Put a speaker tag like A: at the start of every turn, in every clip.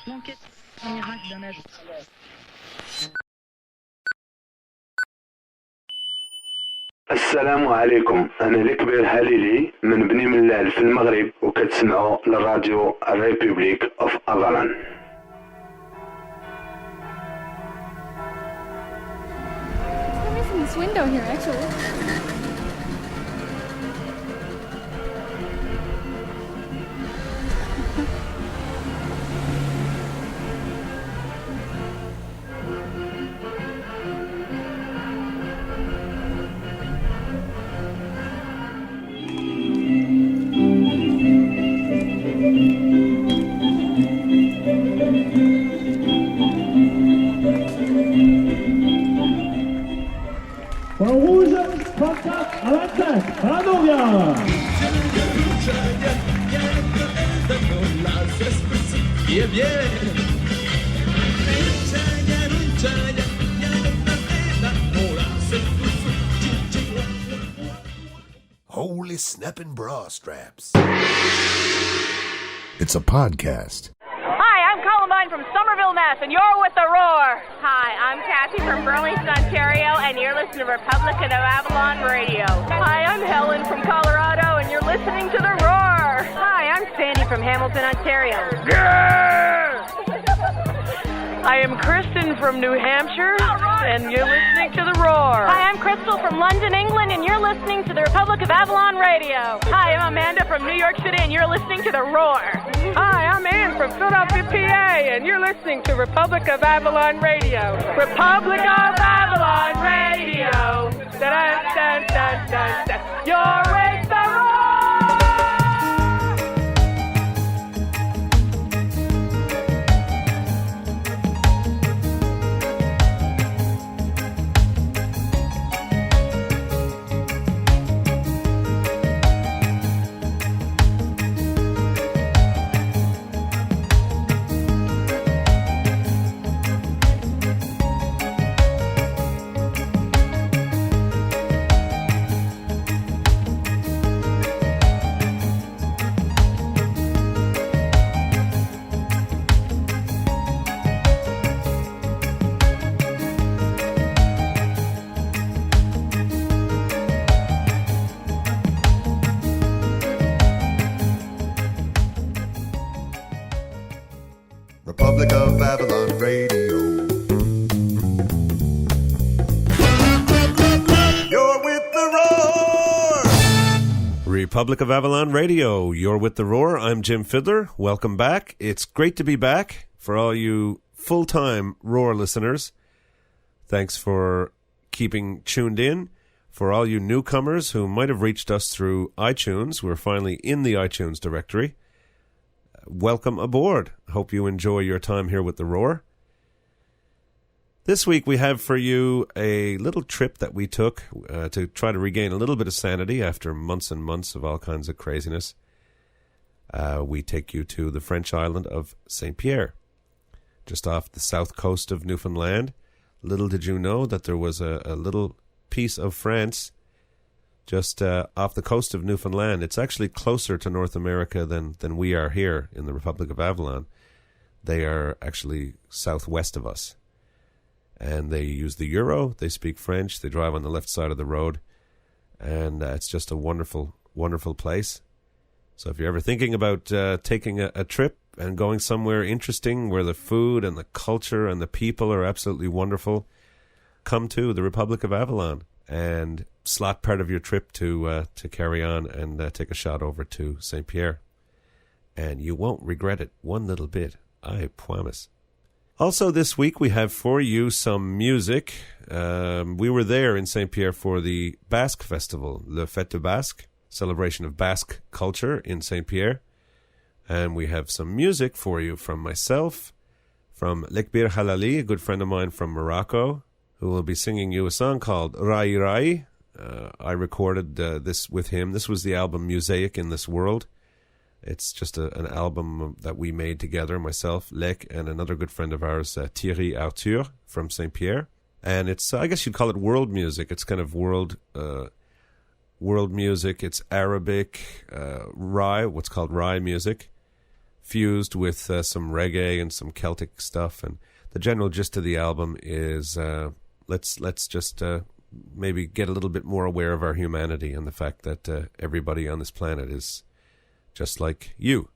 A: L'enquête un miracle d'un agent.
B: السلام عليكم، أنا لكبير هاليلي من بني ملال في المغرب، وكتسمعوا للراديو الريبوبليك أوف أفالون.
C: Coming from this window here, actually.
D: Point rouge, 34 à 25, bravo bien.
E: Holy snapping bra straps. It's a podcast.
F: Hi, I'm Columbine from Somerville, Mass, and you're with The Roar. Hi, I'm Kathy from Burlington, Ontario, and you're listening to Republican of Avalon Radio. Hi, I'm Helen from Colorado, and you're listening to The Roar. Hi, I'm Sandy from Hamilton, Ontario. Yeah! I am Kristen from New Hampshire, and you're listening to The Roar. Hi, I'm Crystal from London, England, and you're listening to the Republic of Avalon Radio. Hi, I'm Amanda from New York City, and you're listening to The Roar. Hi, I'm Ann from Philadelphia, PA, and you're listening to Republic of Avalon Radio. Republic of Avalon Radio. Dun, dun, dun, dun, dun. You're with The Roar.
E: Republic of Avalon Radio. You're with The Roar!
G: Republic of Avalon Radio, you're with The Roar. I'm Jim Fiddler. Welcome back. It's great to be back for all you full-time Roar listeners. Thanks for keeping tuned in. For all you newcomers who might have reached us through iTunes, we're finally in the iTunes directory. Welcome aboard. Hope you enjoy your time here with The Roar. This week we have for you a little trip that we took to try to regain a little bit of sanity after months and months of all kinds of craziness. We take you to the French island of St. Pierre, just off the south coast of Newfoundland. Little did you know that there was a little piece of France just off the coast of Newfoundland. It's actually closer to North America than we are here in the Republic of Avalon. They are actually southwest of us. And they use the euro, they speak French, they drive on the left side of the road. And it's just a wonderful, wonderful place. So if you're ever thinking about taking a trip and going somewhere interesting where the food and the culture and the people are absolutely wonderful, come to the Republic of Avalon and slot part of your trip to carry on and take a shot over to St. Pierre. And you won't regret it one little bit, I promise. Also this week we have for you some music. We were there in St. Pierre for the Basque Festival, Le Fête de Basque, celebration of Basque culture in St. Pierre. And we have some music for you from myself, from Lekbir Halili, a good friend of mine from Morocco, who will be singing you a song called Raai Raai. I recorded this with him. This was the album Musaïk in This World. It's just an album that we made together, myself, Lek, and another good friend of ours, Thierry, Artur, from St. Pierre. And it's, I guess you'd call it world music. It's kind of world music. It's Arabic, Raai, what's called Raai music. fused with some reggae and some Celtic stuff. And the general gist of the album is let's just maybe get a little bit more aware of our humanity and the fact that everybody on this planet is just like you,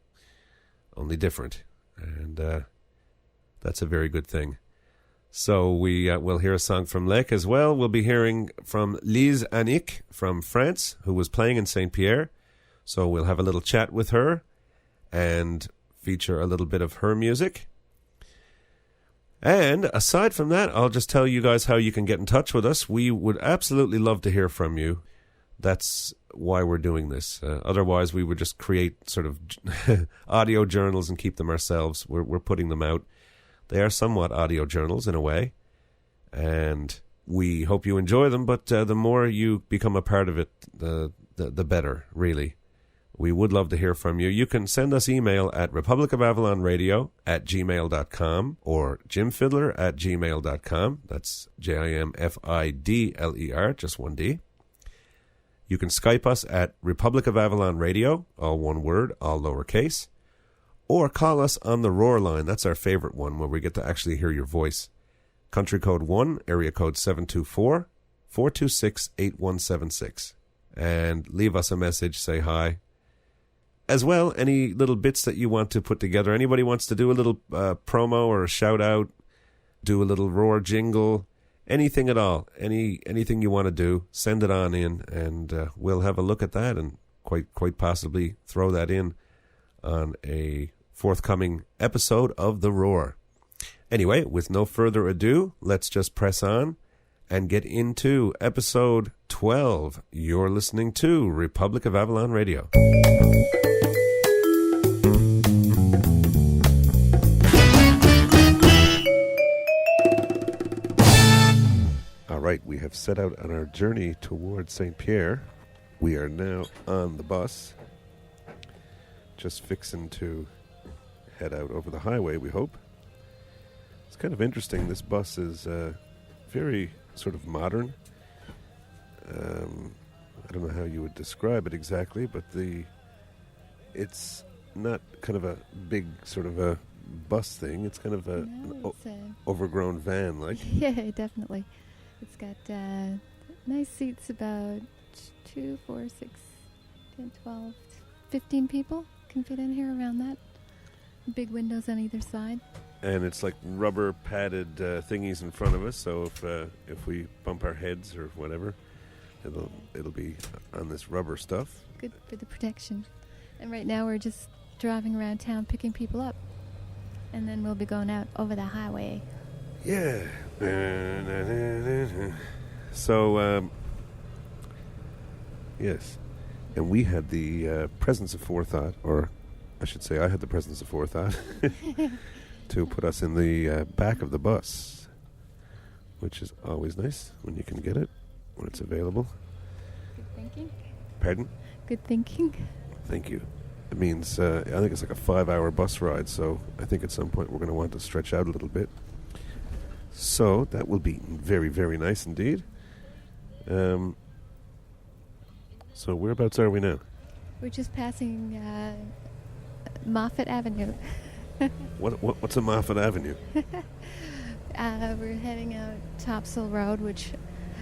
G: only different. And that's a very good thing. So we'll hear a song from Lek as well. We'll be hearing from Lise Hanick from France, who was playing in St. Pierre. So we'll have a little chat with her and feature a little bit of her music. And aside from that, I'll just tell you guys how you can get in touch with us. We would absolutely love to hear from you. That's why we're doing this. Otherwise, we would just create sort of audio journals and keep them ourselves. We're putting them out. They are somewhat audio journals in a way, and we hope you enjoy them, but the more you become a part of it, the better, really. We would love to hear from you. You can send us email at republicofavallonradio@gmail.com or jimfiddler@gmail.com. That's JIMFIDLER, just one D. You can Skype us at Republic of Avalon Radio, all one word, all lowercase. Or call us on the Roar line. That's our favorite one, where we get to actually hear your voice. Country code 1, area code 724-426-8176. And leave us a message, say hi. As well, any little bits that you want to put together. Anybody wants to do a little promo or a shout out, do a little Roar jingle, anything at all, anything you want to do, send it on in, and we'll have a look at that and quite possibly throw that in on a forthcoming episode of The Roar. Anyway, with no further ado, let's just press on and get into episode 12. You're listening to Republic of Avalon Radio. All right, we have set out on our journey towards St. Pierre. We are now on the bus, just fixing to head out over the highway, we hope. It's kind of interesting. This bus is very sort of modern. I don't know how you would describe it exactly, but it's not kind of a big sort of a bus thing. It's kind of an overgrown van, like.
C: Yeah, definitely. It's got nice seats, about 2, 4, 6, 10, 12, 15 people can fit in here around that. Big windows on either side.
G: And it's like rubber padded thingies in front of us, so if we bump our heads or whatever, it'll be on this rubber stuff.
C: Good for the protection. And right now we're just driving around town picking people up. And then we'll be going out over the highway.
G: Yeah. So, yes. And we had the presence of forethought, or I should say I had the presence of forethought, to put us in the back of the bus, which is always nice when you can get it, when it's available.
C: Good thinking.
G: Pardon?
C: Good thinking.
G: Thank you. It means, I think it's like a 5-hour bus ride, so I think at some point we're going to want to stretch out a little bit. So that will be very, very nice indeed. So whereabouts are we now?
C: We're just passing Moffat Avenue.
G: What's a Moffat Avenue?
C: We're heading out Topsail Road, which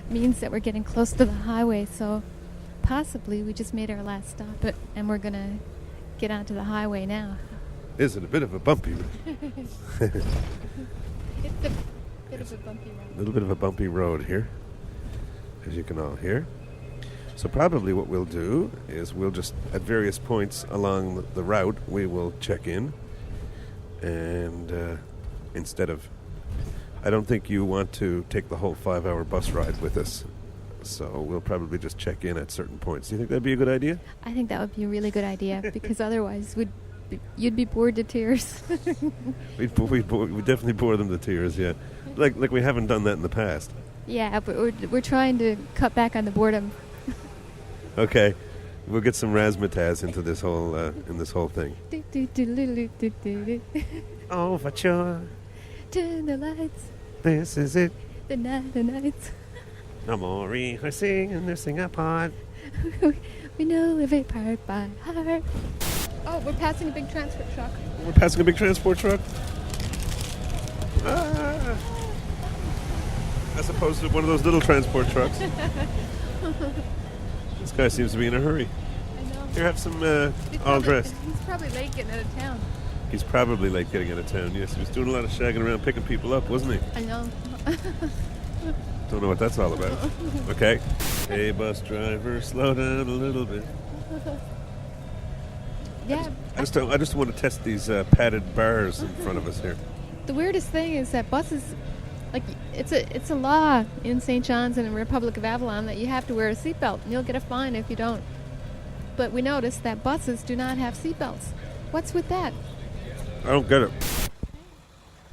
C: means that we're getting close to the highway, so possibly we just made our last stop and we're going to get onto the highway now.
G: Is it a bit of a bumpy road?
C: It's a bit of a bumpy road.
G: A little bit of a bumpy road here, as you can all hear. So probably what we'll do is we'll just, at various points along the route, we will check in. And instead of, I don't think you want to take the whole 5-hour bus ride with us. So we'll probably just check in at certain points. Do you think that'd be a good idea?
C: I think that would be a really good idea, because otherwise you'd be bored to tears.
G: We'd definitely bore them to tears, yeah. Like we haven't done that in the past.
C: Yeah, but we're trying to cut back on the boredom.
G: Okay, we'll get some razzmatazz into this whole thing. Overture.
C: Turn the lights.
G: This is it.
C: The nights.
G: No more rehearsing and nursing apart.
C: We know every part by heart. Oh, Oh, we're passing a big transport truck.
G: We're passing a big transport truck. Ah. As opposed to one of those little transport trucks. This guy seems to be in a hurry.
C: I know.
G: Here, have some all dressed.
C: He's probably late getting out of town.
G: He's probably late getting out of town, yes. He was doing a lot of shagging around picking people up, wasn't he?
C: I know.
G: Don't know what that's all about. Okay. Hey, bus driver, slow down a little bit.
C: Yeah.
G: I just want to test these padded bars in front of us here.
C: The weirdest thing is that buses, like, it's a law in St. John's and in the Republic of Avalon that you have to wear a seatbelt, and you'll get a fine if you don't. But we noticed that buses do not have seatbelts. What's with that?
G: I don't get it.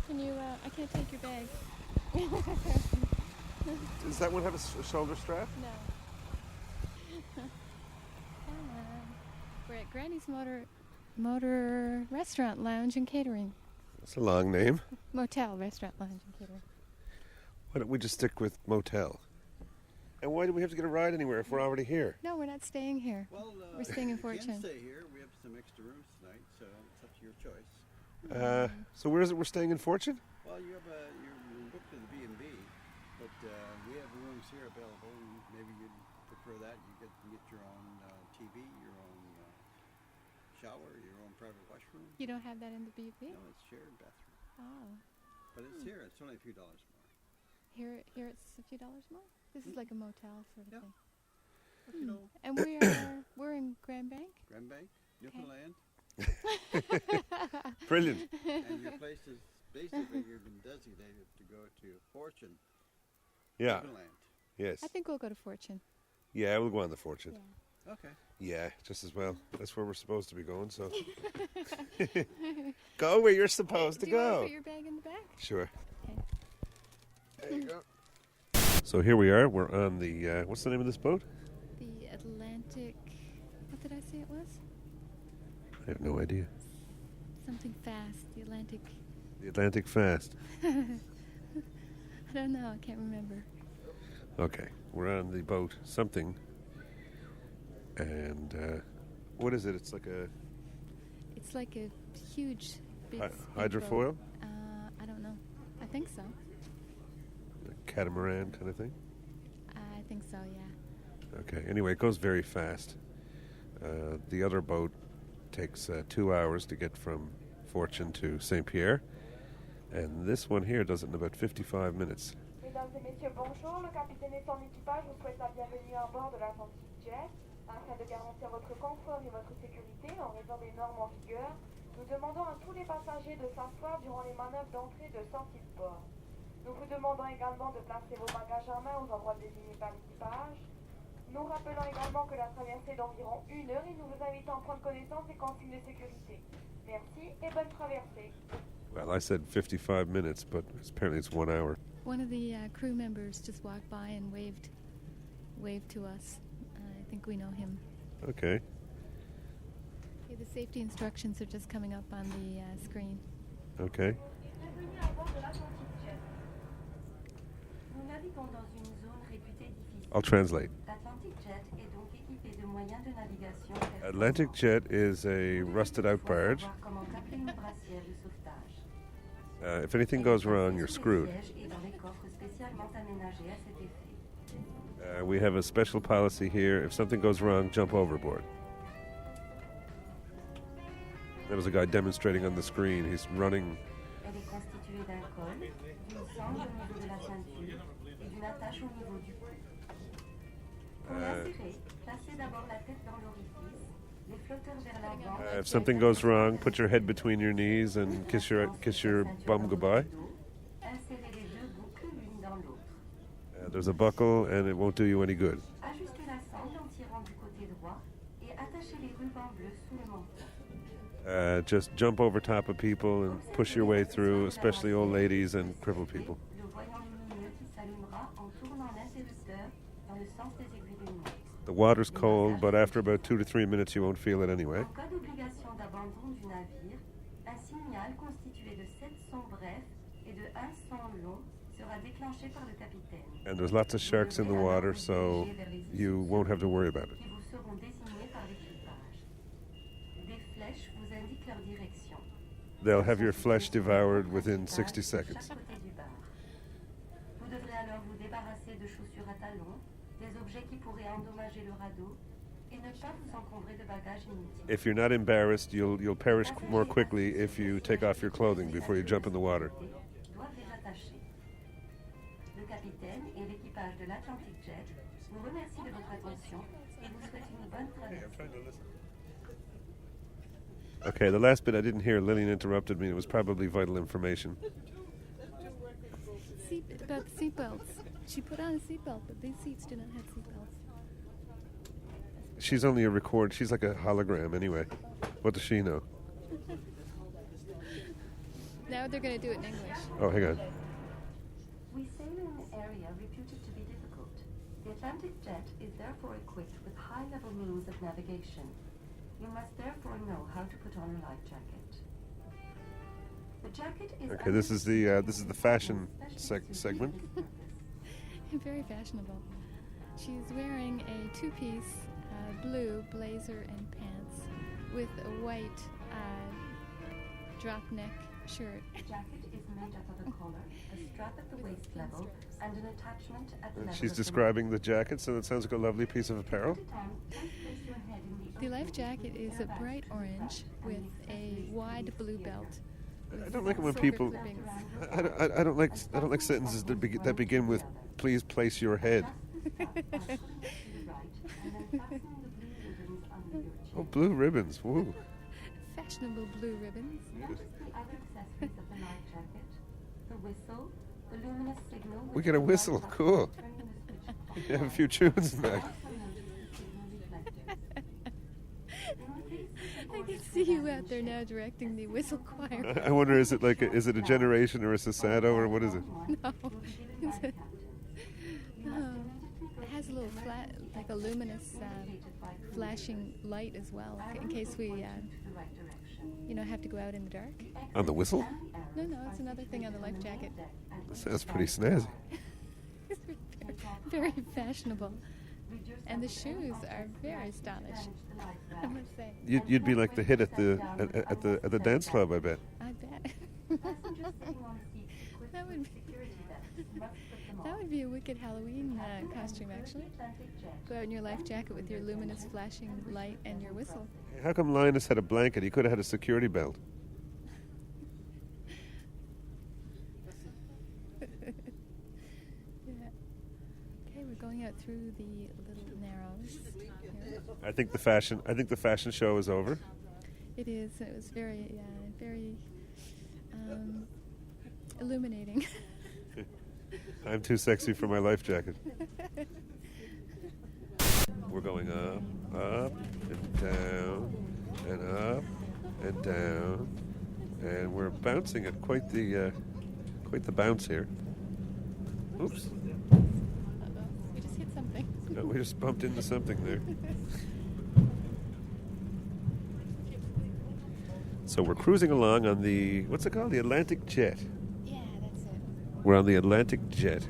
C: Can you? I can't take your bag.
G: Does that one have a shoulder strap?
C: No. We're at Granny's Motor Restaurant Lounge and Catering.
G: That's a long name.
C: Motel Restaurant Lounge and Catering.
G: Why don't we just stick with motel? And why do we have to get a ride anywhere if we're already here?
C: No, we're not staying here.
H: Well,
C: We're staying in
H: you
C: Fortune.
H: can stay here. We have some extra rooms tonight, so it's up to your choice.
G: So where is it we're staying in Fortune?
H: Well, you're booked to the B&B, but we have rooms here available, and maybe you'd prefer that. You can get your own TV, your own shower, your own private washroom.
C: You don't have that in the B&B?
H: No, it's shared bathroom.
C: Oh.
H: But it's here. It's only a few dollars more.
C: Here it's a few dollars more? This is like a motel sort of
H: Yeah.
C: thing.
H: You know,
C: And we're in Grand Bank?
H: Grand Bank, Newfoundland,
G: Brilliant.
H: and your place is basically you've been designated to go to Fortune,
G: Yeah.
H: Newfoundland.
G: Yes.
C: I think we'll go to Fortune.
G: Yeah, we'll go on the Fortune.
C: Yeah.
H: Okay.
G: Yeah, just as well. That's where we're supposed to be going, so. Go where you're supposed to
C: Do you want to
G: go.
C: put your bag in the back?
G: Sure.
C: Okay.
G: There you go. So here we are. We're on the, what's the name of this boat?
C: The Atlantic... What did I say it was?
G: I have no idea.
C: Something fast. The Atlantic...
G: The Atlantic Fast.
C: I don't know. I can't remember.
G: Okay, we're on the boat, something. And what is it? It's like a
C: It's like a huge, big
G: hydrofoil?
C: speedboat. I don't know. I think so.
G: A catamaran kind of thing?
C: I think so, yeah.
G: Okay, anyway, it goes very fast. The other boat takes 2 hours to get from Fortune to St. Pierre. And this one here does it in about 55 minutes.
I: Mesdames et messieurs, bonjour. Le capitaine et son équipage vous souhaitent la bienvenue à bord de l'Atlantic Jet. Afin de garantir votre confort et votre sécurité en raison des normes en vigueur, nous demandons à tous les passagers de s'asseoir durant les manœuvres d'entrée et de sortie de port. Nous vous demandons également de placer vos bagages à main aux endroits désignés par l'équipage. Nous rappelons également que la traversée est d'environ 1 heure et nous vous invitons à prendre connaissance des consignes de sécurité. Merci et bonne traversée.
G: Well, I said 55 minutes, but apparently it's 1 hour.
C: One of the crew members just walked by and waved to us. I think we know him.
G: Okay.
C: Okay, the safety instructions are just coming up on the screen.
G: Okay.
I: Bienvenue à bord de l'Atlantic Jet.
J: Nous naviguons dans une zone réputée difficile.
G: I'll translate.
J: L'Atlantic Jet est donc équipé de moyens de navigation.
G: Atlantic Jet is a rusted-out barge.
J: Comment appeler une brassière de sauvetage.
G: If anything goes wrong, you're screwed.
J: Et dans les coffres spécialement aménagés à cet effet.
G: We have a special policy here. If something goes wrong, jump overboard. There was a guy demonstrating on the screen. He's running.
J: Elle est constituée d'un col, d'une sangle au niveau de la ceinture et d'une attache au niveau du cou. Pour l'insérer, placez d'abord la tête dans l'orifice, les flotteurs vers l'avant.
G: If something goes wrong, put your head between your knees and kiss your bum goodbye.
J: Insérez les deux boucles l'une dans l'autre.
G: There's a buckle, and it won't do you any good.
J: Ajustez la sangle en tirant du côté droit et attachez les rubans bleus sous le menton.
G: Just jump over top of people and push your way through, especially old ladies and crippled people.
J: Le voyant lumineux qui s'allumera en tournant l'interrupteur dans le sens des aiguilles d'une montre.
G: The water's cold, but after about 2 to 3 minutes, you won't feel it anyway.
J: En cas d'obligation d'abandon du navire, un signal constitué de 7 sons brefs et de 1 son long sera déclenché par le capitaine.
G: And there's lots of sharks in the water, so you won't have to worry about it.
J: Qui vous seront désignés par l'équipage. Des flèches vous
G: they'll have your flesh devoured within 60 seconds.
J: Chaque côté du bar. Vous devrez alors vous débarrasser de chaussures à talons, des objets qui pourraient endommager le radeau, et ne pas vous encombrer de bagages inutiles.
G: If you're not embarrassed, you'll perish more quickly if you take off your clothing before you jump in the water.
J: Doivent les attacher. Le capitaine et l'équipage de l'Atlantic Jet vous remercient de votre attention et vous souhaitent une bonne traversée.
G: Okay, the last bit I didn't hear. Lillian interrupted me. It was probably vital information.
C: About the seatbelts. She put on a seatbelt, but these seats do not have seatbelts.
G: She's only a record. She's like a hologram anyway. What does she know?
C: Now they're going to do it in English.
G: Oh, hang on.
J: We sail in an area reputed to be difficult. The Atlantic Jet is therefore equipped with high-level means of navigation. You must therefore know how to put on a life jacket. The jacket is
G: Okay, this is the fashion segment.
C: Very fashionable. She's wearing a two-piece blue blazer and pants with a white drop neck shirt.
J: The jacket is made up of a collar, a strap at the waist level, and an attachment at the level
G: She's
J: of the
G: describing the jacket, so that sounds like a lovely piece of apparel.
C: The life jacket is a bright orange with a wide blue belt.
G: I don't like it when
C: silver
G: people.
C: clippings.
G: I don't like sentences that begin with "Please place your head." Oh, blue ribbons! Woo!
C: Fashionable blue ribbons.
J: Notice the other accessories of the life jacket: the whistle, the luminous signal.
G: We get a whistle. Cool. You have a few tunes in that.
C: I can see you out there now directing the whistle choir.
G: I wonder, is it a generation or a Sasado or what is it?
C: No. It has a little like a luminous flashing light as well, in case we, have to go out in the dark.
G: On the whistle?
C: No, it's another thing on the life jacket.
G: Sounds pretty snazzy.
C: It's very fashionable. And the shoes are very stylish, I must say.
G: You'd be like the hit at the dance club, I bet.
C: I bet. That would be a wicked Halloween costume, actually. Go out in your life jacket with your luminous flashing light and your whistle.
G: How come Linus had a blanket? He could have had a security belt.
C: Going out through the little narrows. Here.
G: I think the fashion show is over.
C: It is. It was very illuminating.
G: I'm too sexy for my life jacket. We're going up, and down, and up, and down, and we're bouncing at quite the bounce here. Oops.
C: Something.
G: No, we just bumped into something there. So we're cruising along on the, what's it called? The Atlantic Jet.
C: Yeah, that's it.
G: We're on the Atlantic Jet.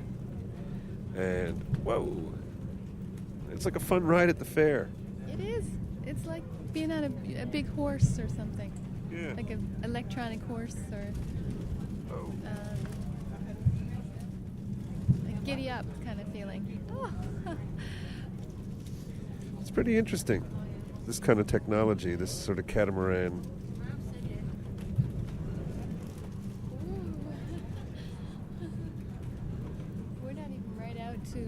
G: And, whoa. It's like a fun ride at the fair.
C: It is. It's like being on a big horse or something.
G: Yeah.
C: Like an electronic horse or a giddy up kind of feeling. Oh.
G: It's pretty interesting, this kind of technology, this sort of catamaran.
C: We're not even right out to,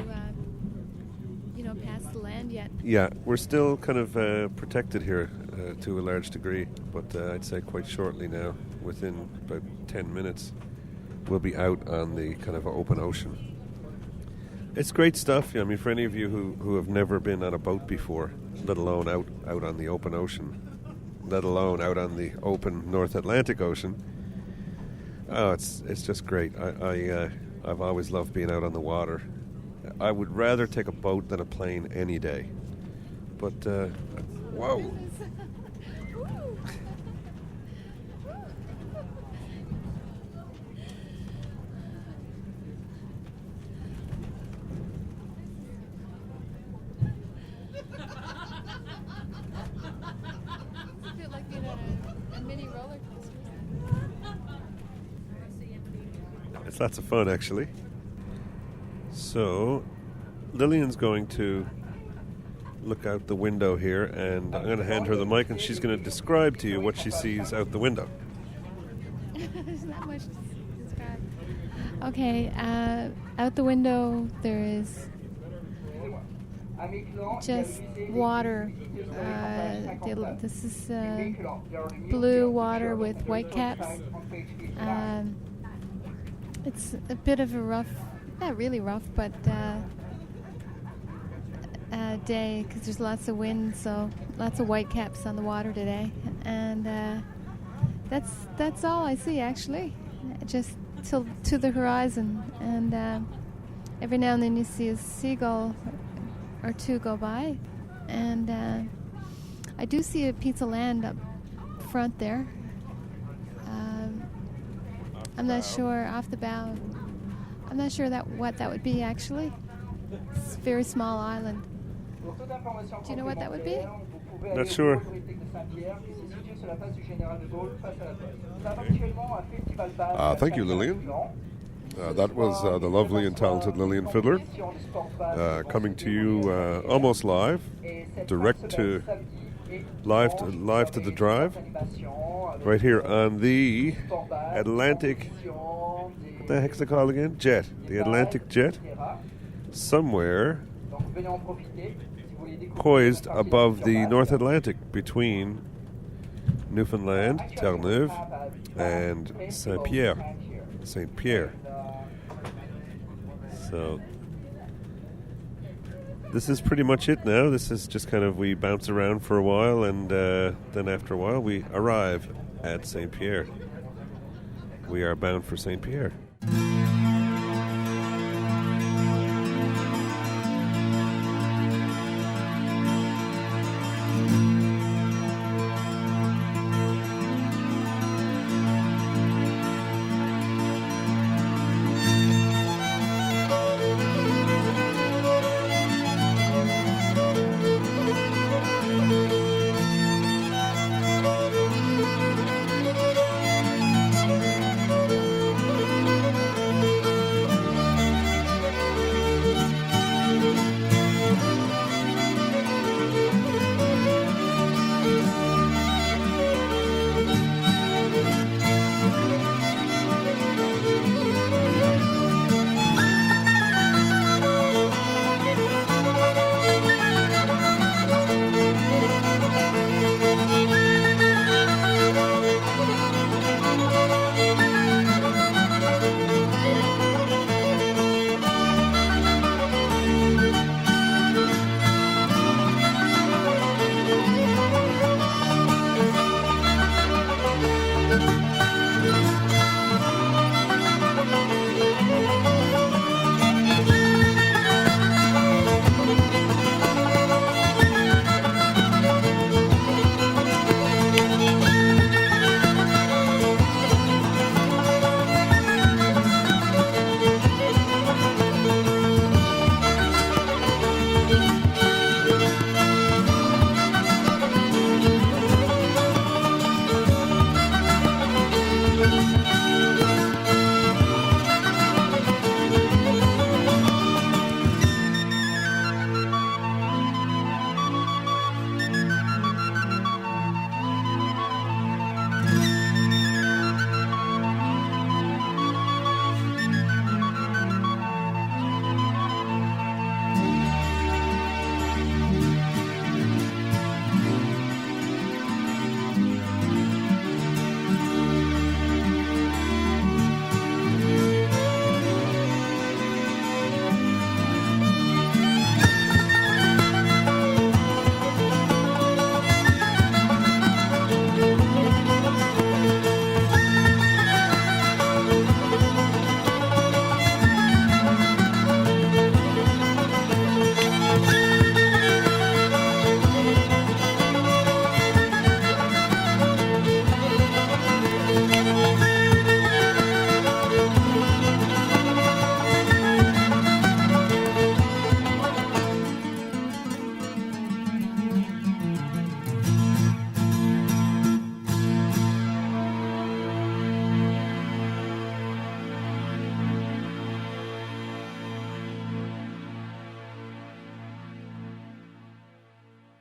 C: past the land yet.
G: Yeah, we're still kind of protected here to a large degree, but I'd say quite shortly now, within about 10 minutes, we'll be out on the kind of open ocean. It's great stuff. I mean, for any of you who have never been on a boat before, let alone out on the open ocean, let alone out on the open North Atlantic Ocean, oh, it's just great. I've always loved being out on the water. I would rather take a boat than a plane any day. But, whoa! It's lots of fun, actually. So, Lillian's going to look out the window here, and I'm going to hand her the mic, and she's going to describe to you what she sees out the window.
C: There's not much to describe. Okay, out the window there is just water. This is blue water with white caps. It's a bit of a rough, not really rough, but day, because there's lots of wind, so lots of white caps on the water today. And that's all I see, actually, just to the horizon. And every now and then you see a seagull or two go by, and I do see a piece of land up front there. I'm not sure, off the bow. I'm not sure what that would be, actually. It's a very small island. Do you know what that would be?
G: Not sure.
K: Thank you, Lillian. That was the lovely and talented Lillian Fiddler, coming to you almost live, live to the drive, right here on the Atlantic. What the heck's it called again? Jet. The Atlantic Jet. Somewhere poised above the North Atlantic between Newfoundland, Terre-Neuve, and Saint-Pierre. So this is pretty much it now. This is just kind of, we bounce around for a while, and then after a while we arrive at Saint-Pierre. We are bound for Saint-Pierre.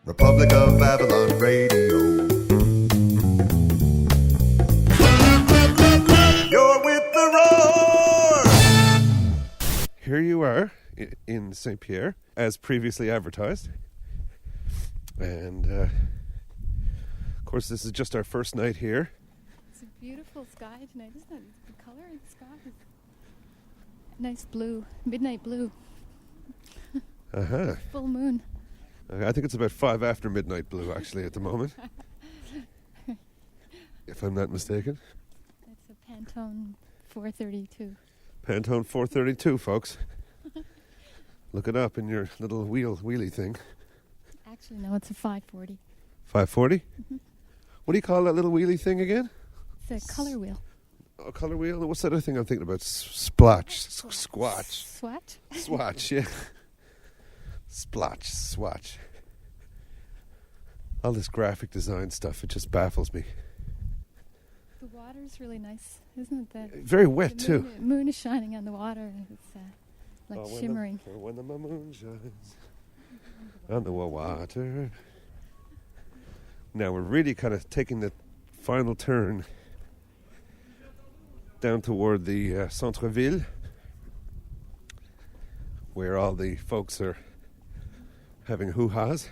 E: Republic of Avalon Radio. You're with the roar!
K: Here you are in St. Pierre, as previously advertised. And, of course, this is just our first night here.
C: It's a beautiful sky tonight, isn't it? The color of the sky is nice blue, midnight blue.
K: Uh-huh.
C: Full moon.
K: I think it's about 5 after midnight blue, actually, at the moment. If I'm not mistaken.
C: That's a Pantone 432.
K: Pantone 432, folks. Look it up in your little wheelie thing.
C: Actually, no, it's a 540.
K: 540? Mm-hmm. What do you call that little wheelie thing again?
C: It's a color wheel.
K: A color wheel? What's that other thing I'm thinking about? Splotch. Squatch.
C: Swatch?
K: Swatch, yeah. Splotch. Swatch. All this graphic design stuff, it just baffles me.
C: The water's really nice, isn't it?
K: Very wet, too.
C: The moon is shining on the water, and it's like shimmering.
K: When the moon shines on the water. Now we're really kind of taking the final turn down toward the centre-ville, where all the folks are having hoo-has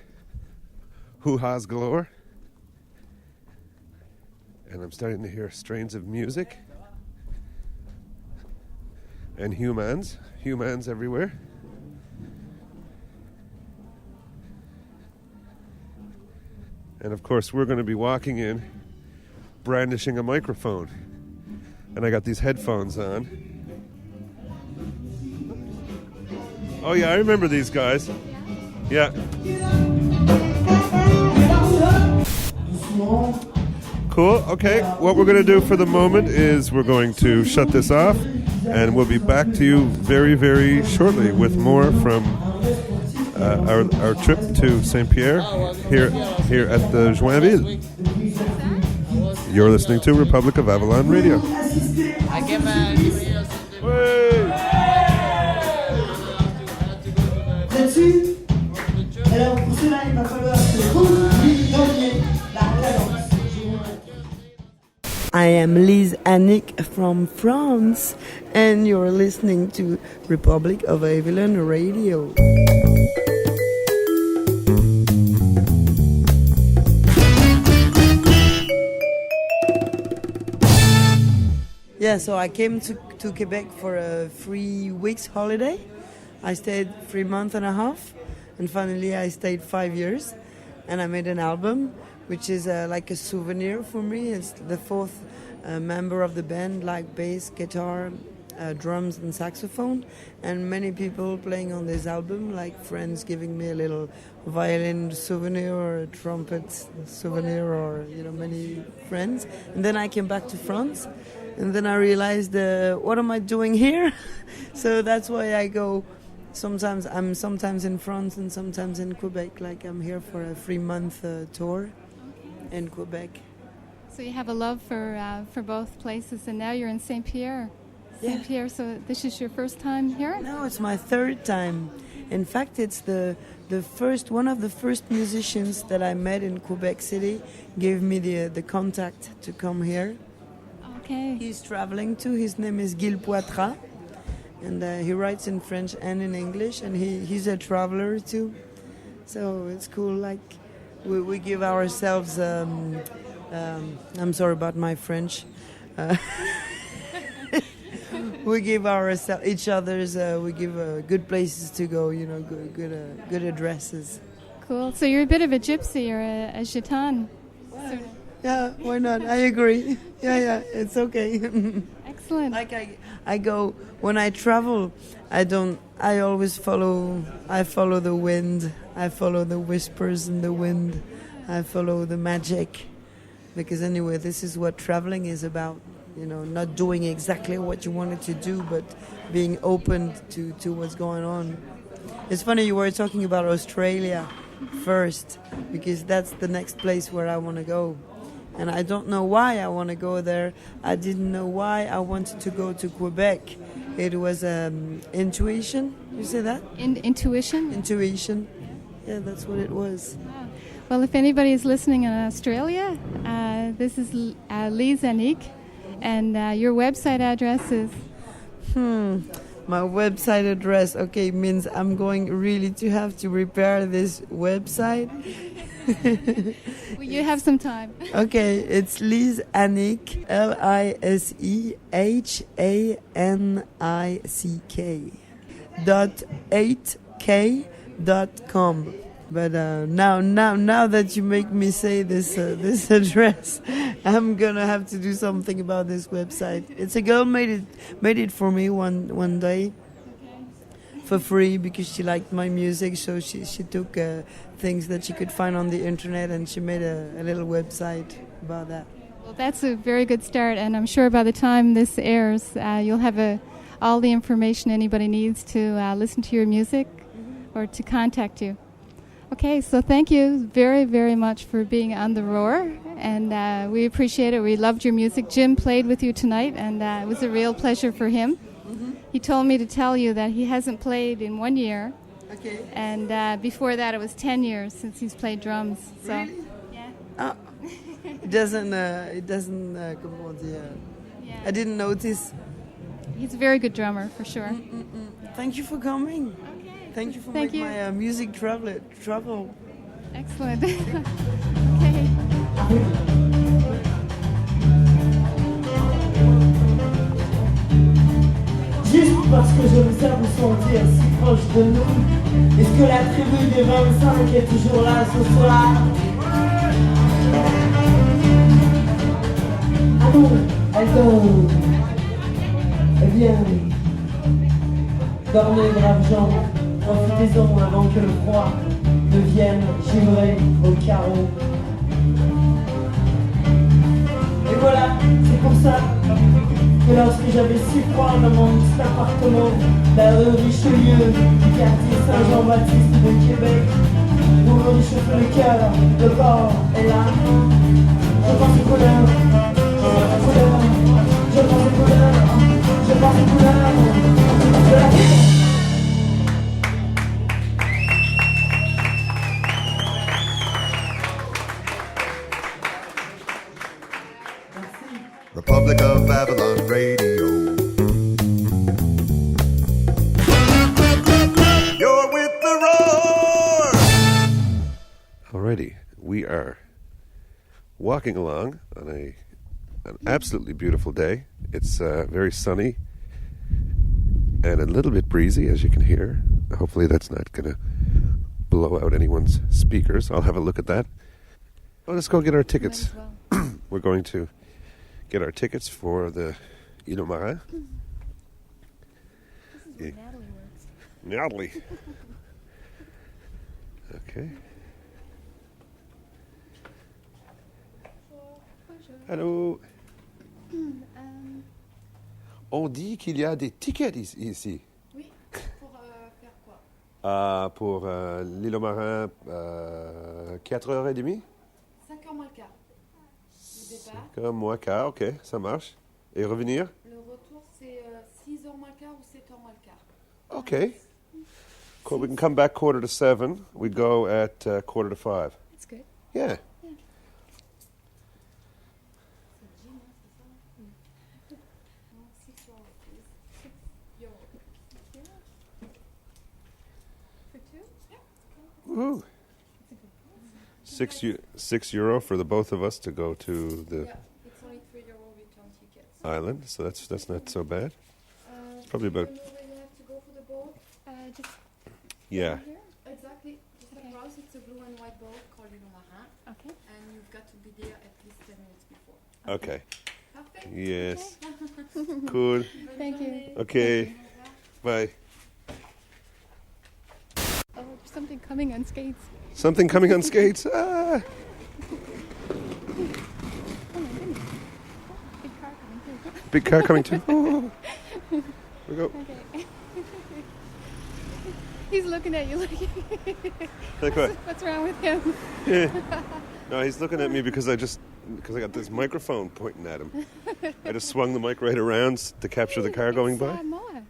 K: galore. And I'm starting to hear strains of music and humans everywhere. And of course we're going to be walking in brandishing a microphone. And I got these headphones on. Oh yeah, I remember these guys. Yeah. Cool, okay. What we're going to do for the moment is we're going to shut this off, and we'll be back to you very, very shortly with more from our trip to St. Pierre here at the Joinville. You're listening to Republic of Avalon Radio.
L: I am Lise Hanick from France, and you're listening to Republic of Avalon Radio. Yeah, so I came to Quebec for a 3 weeks holiday. I stayed 3 months and a half, and finally I stayed 5 years, and I made an album, which is like a souvenir for me. It's the fourth member of the band, like bass, guitar, drums and saxophone, and many people playing on this album, like friends giving me a little violin souvenir or a trumpet souvenir, or many friends. And then I came back to France, and then I realized, what am I doing here? So that's why I go. I'm sometimes in France and sometimes in Quebec. Like I'm here for a 3-month tour in Quebec.
C: So you have a love for both places, and now you're in St. Pierre.
L: Yeah.
C: St. Pierre, so this is your first time here?
L: No, it's my third time. In fact, it's one of the first musicians that I met in Quebec City gave me the contact to come here.
C: Okay.
L: He's traveling too. His name is Gil Poitras, and he writes in French and in English, and he's a traveler too. So it's cool. Like we give ourselves. I'm sorry about my French. We give each other's. We give good places to go. Good addresses.
C: Cool. So you're a bit of a gypsy or a gitane.
L: Yeah, why not? I agree. Yeah, it's okay.
C: Excellent.
L: Like I go when I travel. I always follow the wind. I follow the whispers in the wind. I follow the magic. Because anyway, this is what traveling is about. Not doing exactly what you wanted to do, but being open to what's going on. It's funny you were talking about Australia first, because that's the next place where I want to go. And I don't know why I want to go there. I didn't know why I wanted to go to Quebec. It was intuition. You say that?
C: Intuition?
L: Intuition. Yeah, that's what it was.
C: Wow. Well, if anybody is listening in Australia, this is Lise Hanick, and your website address is?
L: My website address, okay, means I'm going really to have to repair this website.
C: Well, you have some time.
L: Okay, it's Lise Hanick, LiseHanick .8k.com. But now that you make me say this address, I'm gonna have to do something about this website. It's a girl made it for me one day for free because she liked my music. So she took things that she could find on the internet and she made a little website about that.
C: Well, that's a very good start, and I'm sure by the time this airs, you'll have all the information anybody needs to listen to your music or to contact you. Okay, so thank you very, very much for being on The Roar, and we appreciate it. We loved your music. Jim played with you tonight, and it was a real pleasure for him. He told me to tell you that he hasn't played in 1 year, and before that it was 10 years since he's played drums. So,
L: really? Yeah. It doesn't. Comment dire? I didn't notice.
C: He's a very good drummer, for sure.
L: Thank you for coming. Thank you for making my music travel.
C: Excellent. Okay.
D: Juste parce que je vous aime vous sentir si proche de nous. Est-ce que la tribu des 25 est toujours là ce soir? Allô. Eh bien, dormez braves gens. Profitez-en avant que le froid ne vienne givrer vos carreaux. Et voilà, c'est pour ça que lorsque j'avais si froid dans mon petit appartement, la rue Richelieu, du quartier Saint-Jean-Baptiste de Québec, vous me réchauffez le cœur, le corps est là. Je pense aux couleurs, je pense aux couleurs, je pense aux couleurs de la vie.
E: Republic of Avalon Radio. You're with the roar!
K: Alrighty, we are walking along on an absolutely beautiful day. It's very sunny and a little bit breezy, as you can hear. Hopefully that's not going to blow out anyone's speakers. I'll have a look at that. Well, let's go get our tickets. We're going to get our tickets for the Île Marin.
C: This is where Natalie works.
K: Natalie. Okay. Allô. On dit qu'il y a des tickets ici.
C: Oui, pour faire quoi?
K: Pour l'Île Marin, 4h30?
C: 5h moins le quart. Le départ.
K: 5h moins quart, ok, ça marche. Et revenir?
C: Le retour, c'est 6h moins le quart ou 7h moins le quart.
K: Okay. Cool. We can come back 6:45. We go at 4:45.
C: That's good.
K: Yeah. Woo. €6 for the both of us to go to the
C: It's only €3 return tickets.
K: island, so that's not so bad. It's probably about.
C: You know where you have to go for the boat? Just
K: Yeah.
C: here? Exactly. Just across, it's a blue and white boat called Le Marin. Okay. And you've got to be there at least 10 minutes before.
K: Okay.
C: Perfect.
K: Yes.
C: Okay.
K: Cool.
C: Thank you.
K: Okay. Bye.
C: Oh, there's something coming on skates.
K: Something coming on skates. Ah.
C: Oh my goodness. Big car coming too.
K: Big car coming too. Oh. Here we go.
C: Okay. He's looking at you like.
K: Like what?
C: What's wrong with him?
K: Yeah. No, he's looking at me because I got this microphone pointing at him. I just swung the mic right around to capture the car going by.
C: Moa.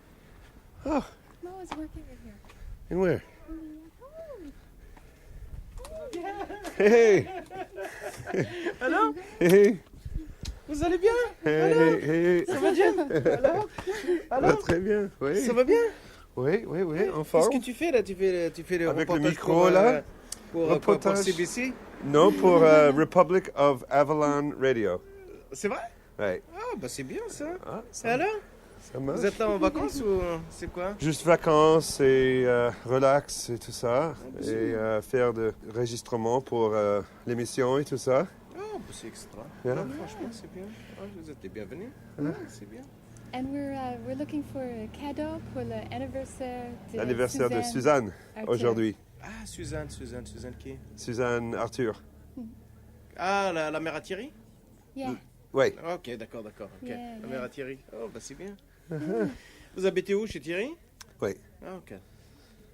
K: Oh.
C: Moa's working right here.
K: And where? Hey.
M: Alors
K: Hey.
M: Vous allez bien?
K: Hey, hey.
M: Ça va bien? Alors
K: Très bien, oui.
M: Ça va bien?
K: Oui, en forme.
M: Qu'est-ce que tu fais là? Tu fais le
K: Avec le
M: reportage
K: micro
M: pour,
K: là.
M: pour
K: Reportage.
M: CBC?
K: Non, pour Republic of Avalon Radio.
M: C'est vrai?
K: Ouais.
M: Ah, bah c'est bien ça.
K: Ah,
M: Et alors?
K: Ça marche.
M: Vous êtes là en vacances ou c'est quoi?
K: Juste vacances et relax et tout ça. Et faire de enregistrements pour l'émission et tout ça.
M: Oh, bah c'est extra.
K: Yeah.
M: Non, franchement, c'est bien. Ah, vous êtes les bienvenus. C'est bien.
C: And we're looking for a cadeau pour l'anniversaire de
K: L'anniversaire de Suzanne
C: Artur.
K: aujourd'hui.
M: Ah, Suzanne qui?
K: Suzanne Artur.
M: Ah, la mère à Thierry?
C: Yeah.
K: Oui.
M: Ok, d'accord. Ok.
C: Yeah,
M: La mère
C: yeah.
M: à Thierry. Oh, bah c'est bien. Vous habitez où, chez Thierry?
K: Oui.
M: Ah, ok.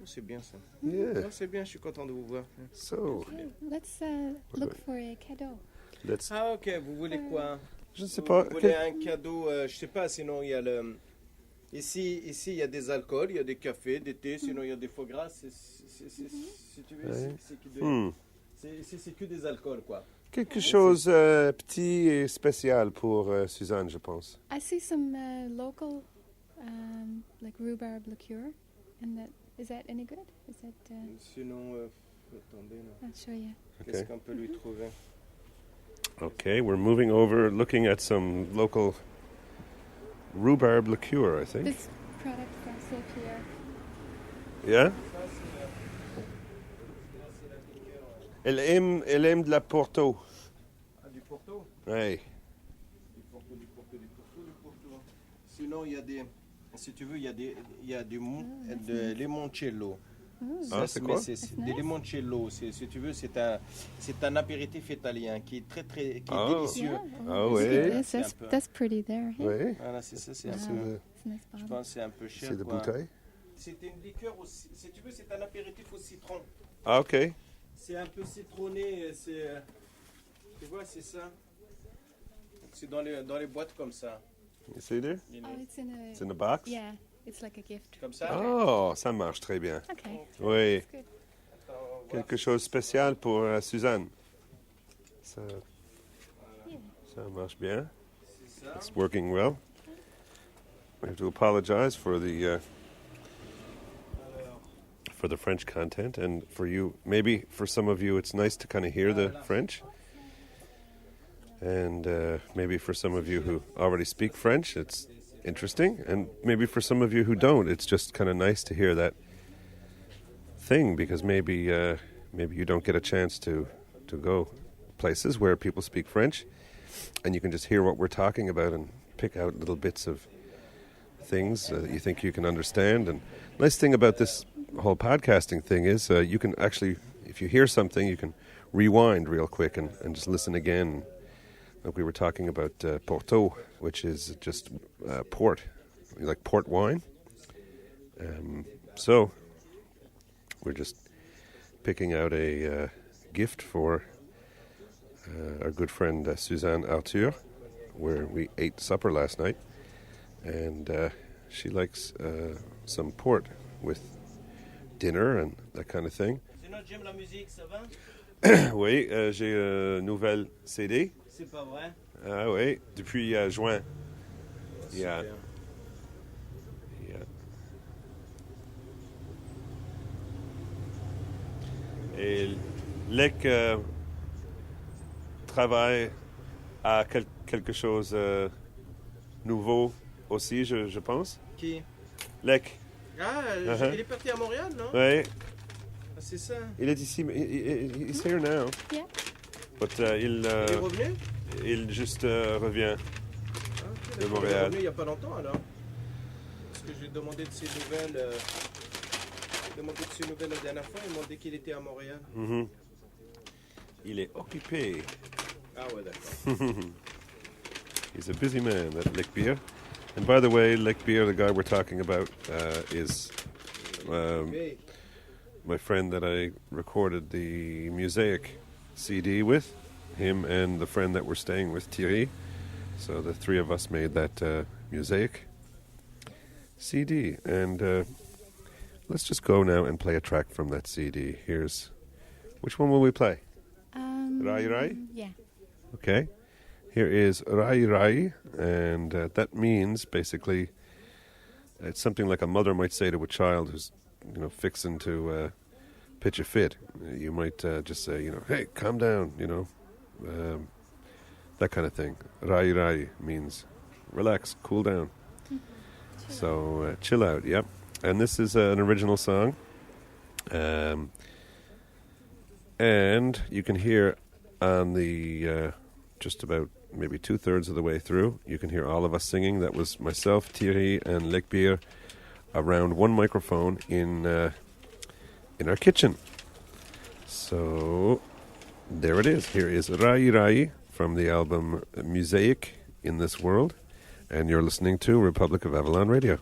M: Oh, c'est bien ça.
K: Yeah.
M: Oh, c'est bien, je suis content de vous voir.
K: So,
C: Okay, let's look for a cadeau.
M: Ah, ok, vous voulez quoi?
K: Je ne sais pas.
M: Vous voulez un cadeau, je sais pas, sinon il y a le... Ici, il y a des alcools, il y a des cafés, des thés, sinon il y a des foie gras. Si tu veux,
K: Ouais.
M: c'est que des alcools, quoi.
K: Quelque chose petit et spécial pour Suzanne, je pense.
C: I see some local, like rhubarb liqueur, and is that any good? Is that?
M: Sinon, attendez, là.
C: I'll show you.
M: Qu'est-ce qu'on peut lui trouver?
K: Okay, we're moving over, looking at some local rhubarb liqueur, I think.
C: This product from Pierre.
K: Yeah? Elle aime de la Porto.
M: Ah, du Porto?
K: Oui.
M: Du Porto. Sinon, il y a des... Si tu veux, il y a du limoncello.
K: Ah, c'est quoi?
M: Des limoncello. Si tu veux, c'est un apéritif italien qui est très délicieux.
K: Ah oui.
C: That's pretty there. Hey?
K: Oui.
M: Voilà, c'est ça, c'est un
C: Wow.
M: peu...
C: It's a nice
M: Je
C: bottle.
M: pense que c'est un peu cher.
K: C'est de
M: quoi.
K: bouteille.
M: C'est une liqueur aussi. Si tu veux, c'est un apéritif au citron.
K: Ah, ok.
M: C'est un peu citronné. Tu vois, c'est ça. C'est dans les boîtes comme ça.
K: You see there?
C: Oh,
K: It's in a box?
C: Yeah, it's like a gift.
M: Comme ça.
K: Oh, ça marche très bien.
C: Okay.
K: Oui.
C: That's good.
K: Quelque chose de spécial pour Suzanne. Ça marche bien.
M: C'est ça.
K: It's working well. We have to apologize for the French content, and for you, maybe for some of you, it's nice to kind of hear the French. And maybe for some of you who already speak French, it's interesting. And maybe for some of you who don't, it's just kind of nice to hear that thing, because maybe you don't get a chance to go places where people speak French, and you can just hear what we're talking about and pick out little bits of things that you think you can understand. And nice thing about this whole podcasting thing is you can actually, if you hear something, you can rewind real quick and just listen again. Like we were talking about Porto, which is just port, like port wine. So we're just picking out a gift for our good friend Suzanne Artur, where we ate supper last night. And she likes some port with dinner and that kind of thing.
M: Sinon, j'aime la musique, ça va?
K: Oui, j'ai une nouvelle CD.
M: C'est pas vrai?
K: Ah oui, depuis juin. Yeah. Et Lek travaille à quelque chose nouveau aussi, je pense.
M: Qui?
K: Lek.
M: Ah, il est parti à Montréal, non?
K: Oui.
M: Ah, c'est ça.
K: Il est ici, he's here now.
C: Yeah.
K: But
M: Il est revenu?
K: il juste revient de
M: Il est
K: Montréal.
M: revenu il n'y a pas longtemps, alors. Parce que j'ai demandé de ses nouvelles. La dernière fois, ils m'ont dit qu'il était à Montréal.
K: Mhm. Il est occupé.
M: Ah ouais, d'accord.
K: He's a busy man, that Lekbir. And by the way, Lekbir, the guy we're talking about, is my friend that I recorded the Musaïk CD with, him and the friend that we're staying with, Thierry. So the three of us made that Musaïk CD. And let's just go now and play a track from that CD. Here's Which one will we play?
C: Raai
K: Raai?
C: Yeah.
K: Okay. Here is Raai Raai, and that means basically it's something like a mother might say to a child who's, fixing to pitch a fit. You might just say, hey, calm down, that kind of thing. Raai Raai means relax, cool down. So chill out, yep. And this is an original song. And you can hear on the just about maybe 2/3 of the way through, you can hear all of us singing. That was myself, Thierry, and Lekbir around one microphone in our kitchen. So there it is. Here is Raai Raai from the album Musaïk in This World, and you're listening to Republic of Avalon Radio.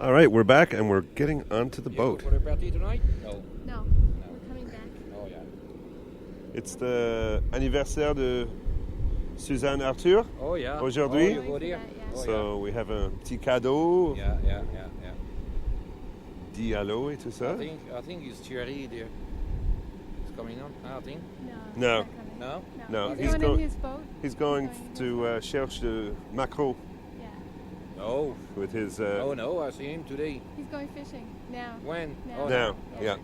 K: All right, we're back and we're getting onto the boat.
N: For the party tonight? No.
C: No, we're coming back.
N: Oh yeah.
K: It's the anniversaire de Suzanne Artur.
N: Oh yeah.
K: Aujourd'hui.
N: Oh, you go there?
K: So we have un petit cadeau.
N: Yeah.
K: Diallo et tout ça.
N: I think it's Thierry there. It's coming on. I think.
K: No.
N: No.
C: He's going in his boat.
K: He's going to cherche de macro.
N: No.
K: With his.
N: Oh no, I see him today.
C: He's going fishing now.
N: When?
C: Now.
N: Oh,
K: Now,
N: okay.
K: yeah.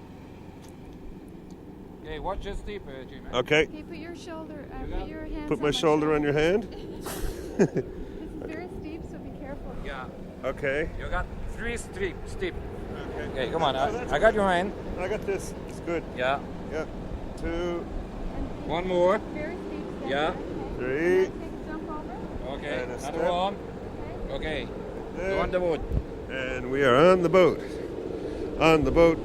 N: Okay, watch your steep, Jim.
K: Okay.
C: Okay, put your shoulder, put your hands
K: Put
C: on
K: my shoulder on your hand.
C: This is very steep, so be careful.
N: Yeah.
K: Okay.
N: You got 3 steep. Okay, come on. I got your hand.
K: I got this. It's good.
N: Yeah.
K: Yeah. 2.
N: One more.
C: Very steep.
N: Yeah.
K: 3.
C: Take a jump over.
N: Okay.
K: And a
N: Another
K: step.
N: one. Okay.
K: There.
N: Go on the boat.
K: And we are on the boat. On the boat.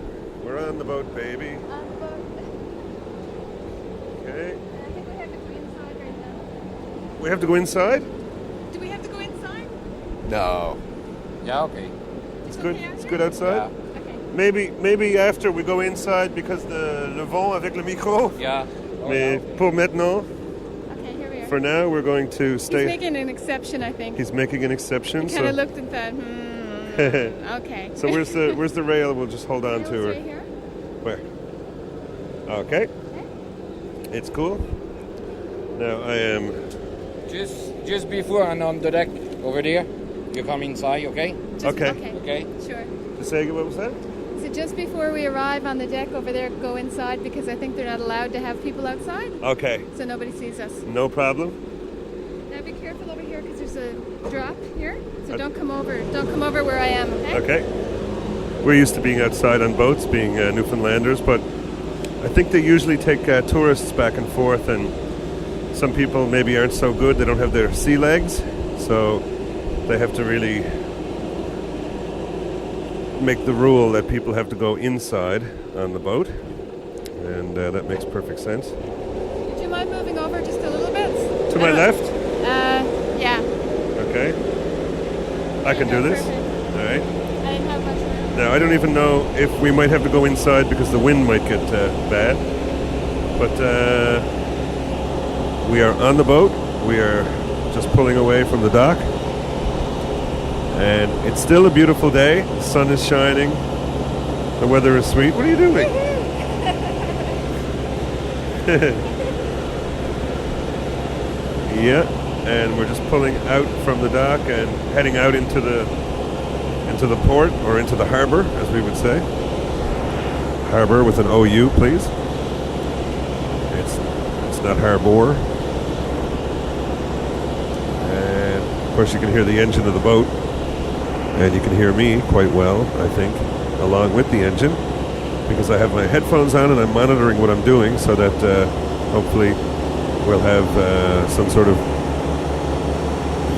K: We're on the boat, baby.
C: On the boat.
K: Okay.
C: I think we have to go inside right now.
K: We have to go inside?
C: Do we have to go inside?
K: No.
N: Yeah, okay.
K: It's good. It's good outside.
N: Yeah.
C: Okay.
K: Maybe after we go inside because le vent avec le micro.
N: Yeah. Oh,
K: Mais pour maintenant,
C: Okay, here we are.
K: for now, we're going to stay.
C: He's making an exception, I think.
K: He's making an exception.
C: Kind of looked and thought, okay.
K: So where's the rail? We'll just hold on to her.
C: Right here.
K: Where? Okay. It's cool. Now I am.
N: Just before and on the deck over there. You come inside, okay?
K: Okay.
N: Okay.
C: Sure.
K: Say what was that?
C: So just before we arrive on the deck over there, go inside because I think they're not allowed to have people outside.
K: Okay.
C: So nobody sees us.
K: No problem.
C: Now be careful over here because there's a drop here. So don't come over. Don't come over where I am. Okay.
K: Okay. We're used to being outside on boats, being Newfoundlanders, but I think they usually take tourists back and forth, and some people maybe aren't so good. They don't have their sea legs, so they have to really make the rule that people have to go inside on the boat, and that makes perfect sense.
C: Would you mind moving over just a little bit?
K: To my left?
C: Yeah.
K: Okay. I can do this.
C: Perfect.
K: All right.
C: I didn't have much room.
K: Now, I don't even know if we might have to go inside because the wind might get bad, but we are on the boat. We are just pulling away from the dock. And it's still a beautiful day. The sun is shining. The weather is sweet. What are you doing? Yeah, and we're just pulling out from the dock and heading out into the port, or into the harbor, as we would say. Harbor with an OU, please. It's not harbor. And of course you can hear the engine of the boat. And you can hear me quite well, I think, along with the engine, because I have my headphones on and I'm monitoring what I'm doing so that hopefully we'll have some sort of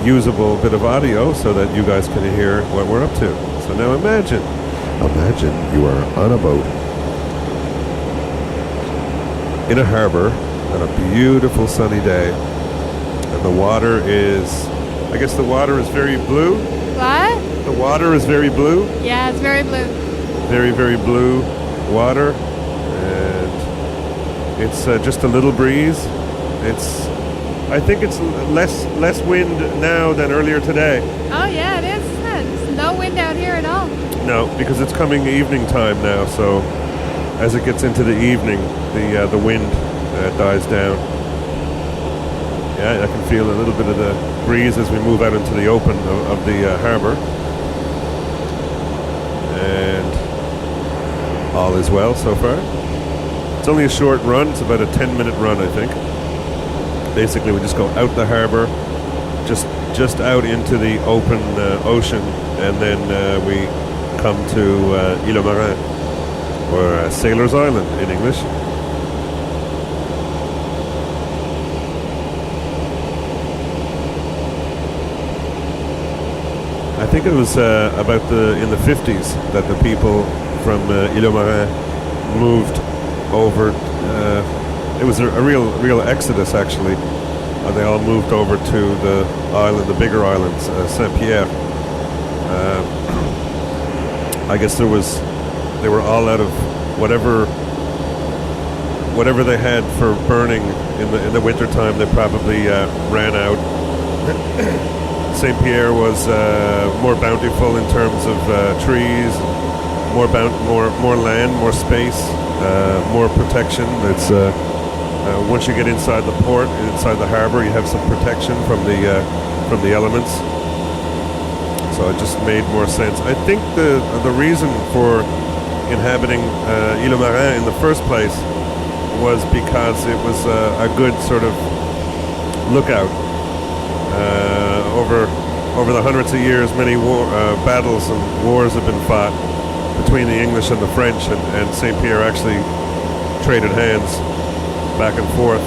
K: usable bit of audio so that you guys can hear what we're up to. So now imagine you are on a boat in a harbor on a beautiful sunny day, and the water is, I guess the water is very blue.
C: What?
K: The water is very blue.
C: Yeah, it's very blue.
K: Very, very blue water, and it's just a little breeze. I think it's less wind now than earlier today.
C: Oh yeah, it is. There's no wind out here at all.
K: No, because it's coming evening time now. So as it gets into the evening, the wind dies down. Yeah, I can feel a little bit of the breeze as we move out into the open of the harbor. And all is well so far. It's only a short run. It's about a 10-minute run, I think. Basically, we just go out the harbor, just out into the open ocean, and then we come to Île aux Marins, or Sailor's Island in English. I think it was about in the 50s that the people from Île aux Marins moved over. It was a real exodus, actually. They all moved over to the island, the bigger islands, Saint-Pierre. I guess they were all out of whatever they had for burning in the winter time. They probably ran out. St. Pierre was more bountiful in terms of trees, more land, more space, more protection. It's once you get inside the port, inside the harbor, you have some protection from the elements. So it just made more sense. I think the reason for inhabiting Île-aux-Marins in the first place was because it was a good sort of lookout. Over the hundreds of years, many battles and wars have been fought between the English and the French, and St. Pierre actually traded hands back and forth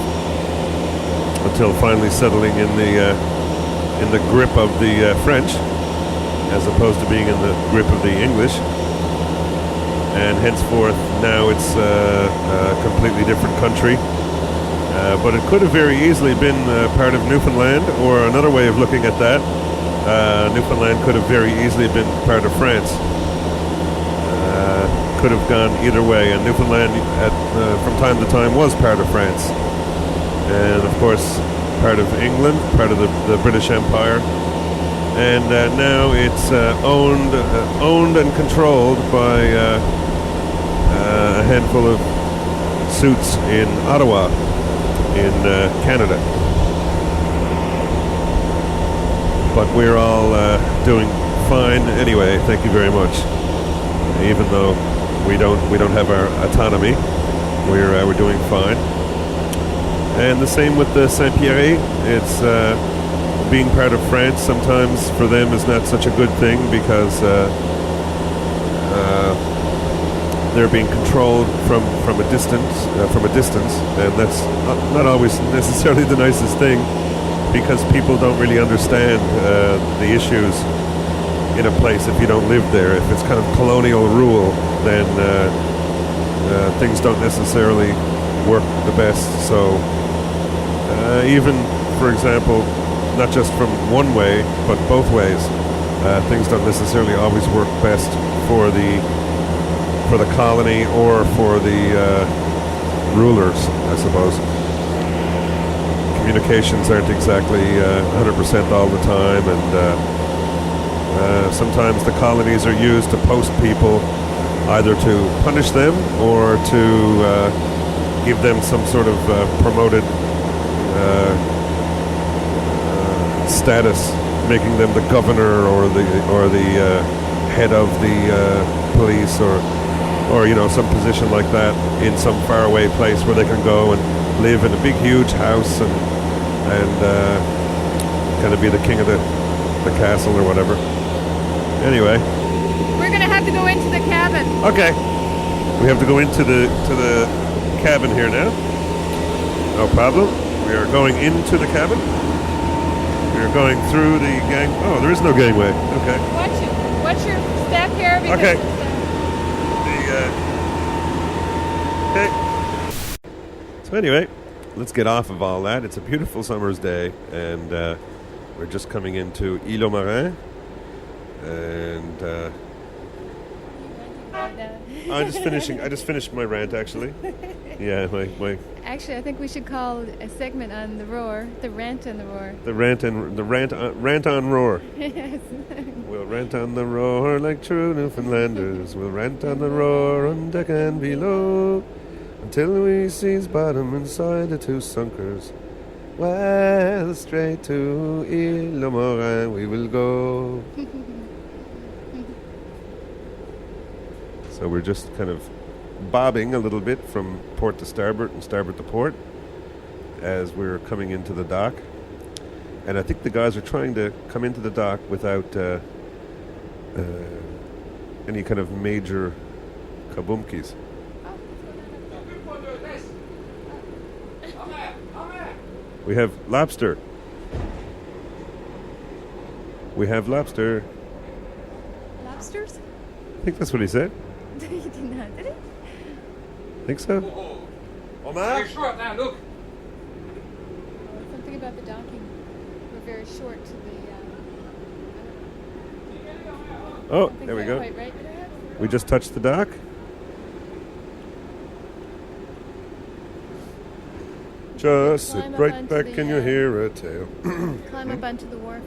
K: until finally settling in the grip of the French, as opposed to being in the grip of the English. And henceforth, now it's a completely different country. But it could have very easily been part of Newfoundland, or another way of looking at that, Newfoundland could have very easily been part of France. Could have gone either way, and Newfoundland from time to time was part of France. And of course, part of England, part of the British Empire. And now it's owned and controlled by a handful of suits in Ottawa, in Canada. But we're all doing fine anyway. Thank you very much. Even though we don't have our autonomy, we're doing fine. And the same with the Saint Pierre. It's being part of France sometimes for them is not such a good thing, because they're being controlled from a distance, and that's not always necessarily the nicest thing, because people don't really understand the issues in a place if you don't live there. If it's kind of colonial rule, then things don't necessarily work the best. So even, for example, not just from one way, but both ways, things don't necessarily always work best for the colony or for the rulers, I suppose. Communications aren't exactly 100% all the time, and sometimes the colonies are used to post people either to punish them or to give them some sort of promoted status, making them the governor or the head of the police, or some position like that in some faraway place where they can go and live in a big huge house and kind of be the king of the castle or whatever. Anyway,
C: we're gonna have to go into the cabin.
K: Okay, we have to go into the cabin here now. No problem. We are going into the cabin. We are going through the gang. Oh, there is no gangway. Okay.
C: Watch your step here. Because
K: okay. Okay. So anyway, let's get off of all that. It's a beautiful summer's day, and we're just coming into Île-aux-Marins, and I just finished my rant, actually. Yeah, my.
C: Actually, I think we should call a segment on the roar, the rant and the roar.
K: The rant on roar.
C: Yes.
K: We'll rant on the roar like true Newfoundlanders. We'll rant on the roar on deck and below, until we seize bottom inside the two sunkers. Well, straight to Île-aux-Marins we will go. So we're just kind of bobbing a little bit from port to starboard and starboard to port as we're coming into the dock. And I think the guys are trying to come into the dock without any kind of major kaboomkis. We have lobster. We have lobster.
C: Lobsters?
K: I think that's what he said.
C: He did not, did he?
K: Think so?
N: Omar? Very short now, look.
C: Something about the docking. We're very short to the...
K: Oh, there we go.
C: Quite right.
K: We just touched the dock. Just sit
C: Climb up
K: right
C: onto
K: back
C: the,
K: and you'll hear a tale.
C: Climb up onto the wharf.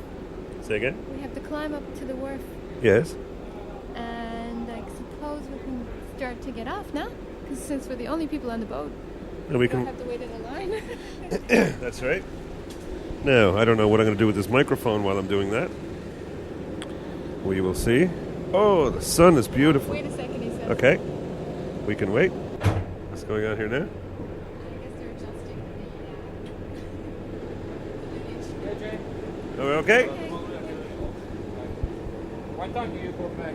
K: Say again?
C: We have to climb up to the wharf,
K: Yes.
C: and I suppose we can start to get off now. Because since we're the only people on the boat,
K: And we
C: don't
K: can.
C: have to wait in a line.
K: That's right. Now, I don't know what I'm going to do with this microphone while I'm doing that. We will see. Oh, the sun is beautiful.
C: Wait a second, he said.
K: Okay. We can wait. What's going on here now?
C: I guess they're adjusting
K: Are we okay?
N: What time do you go back?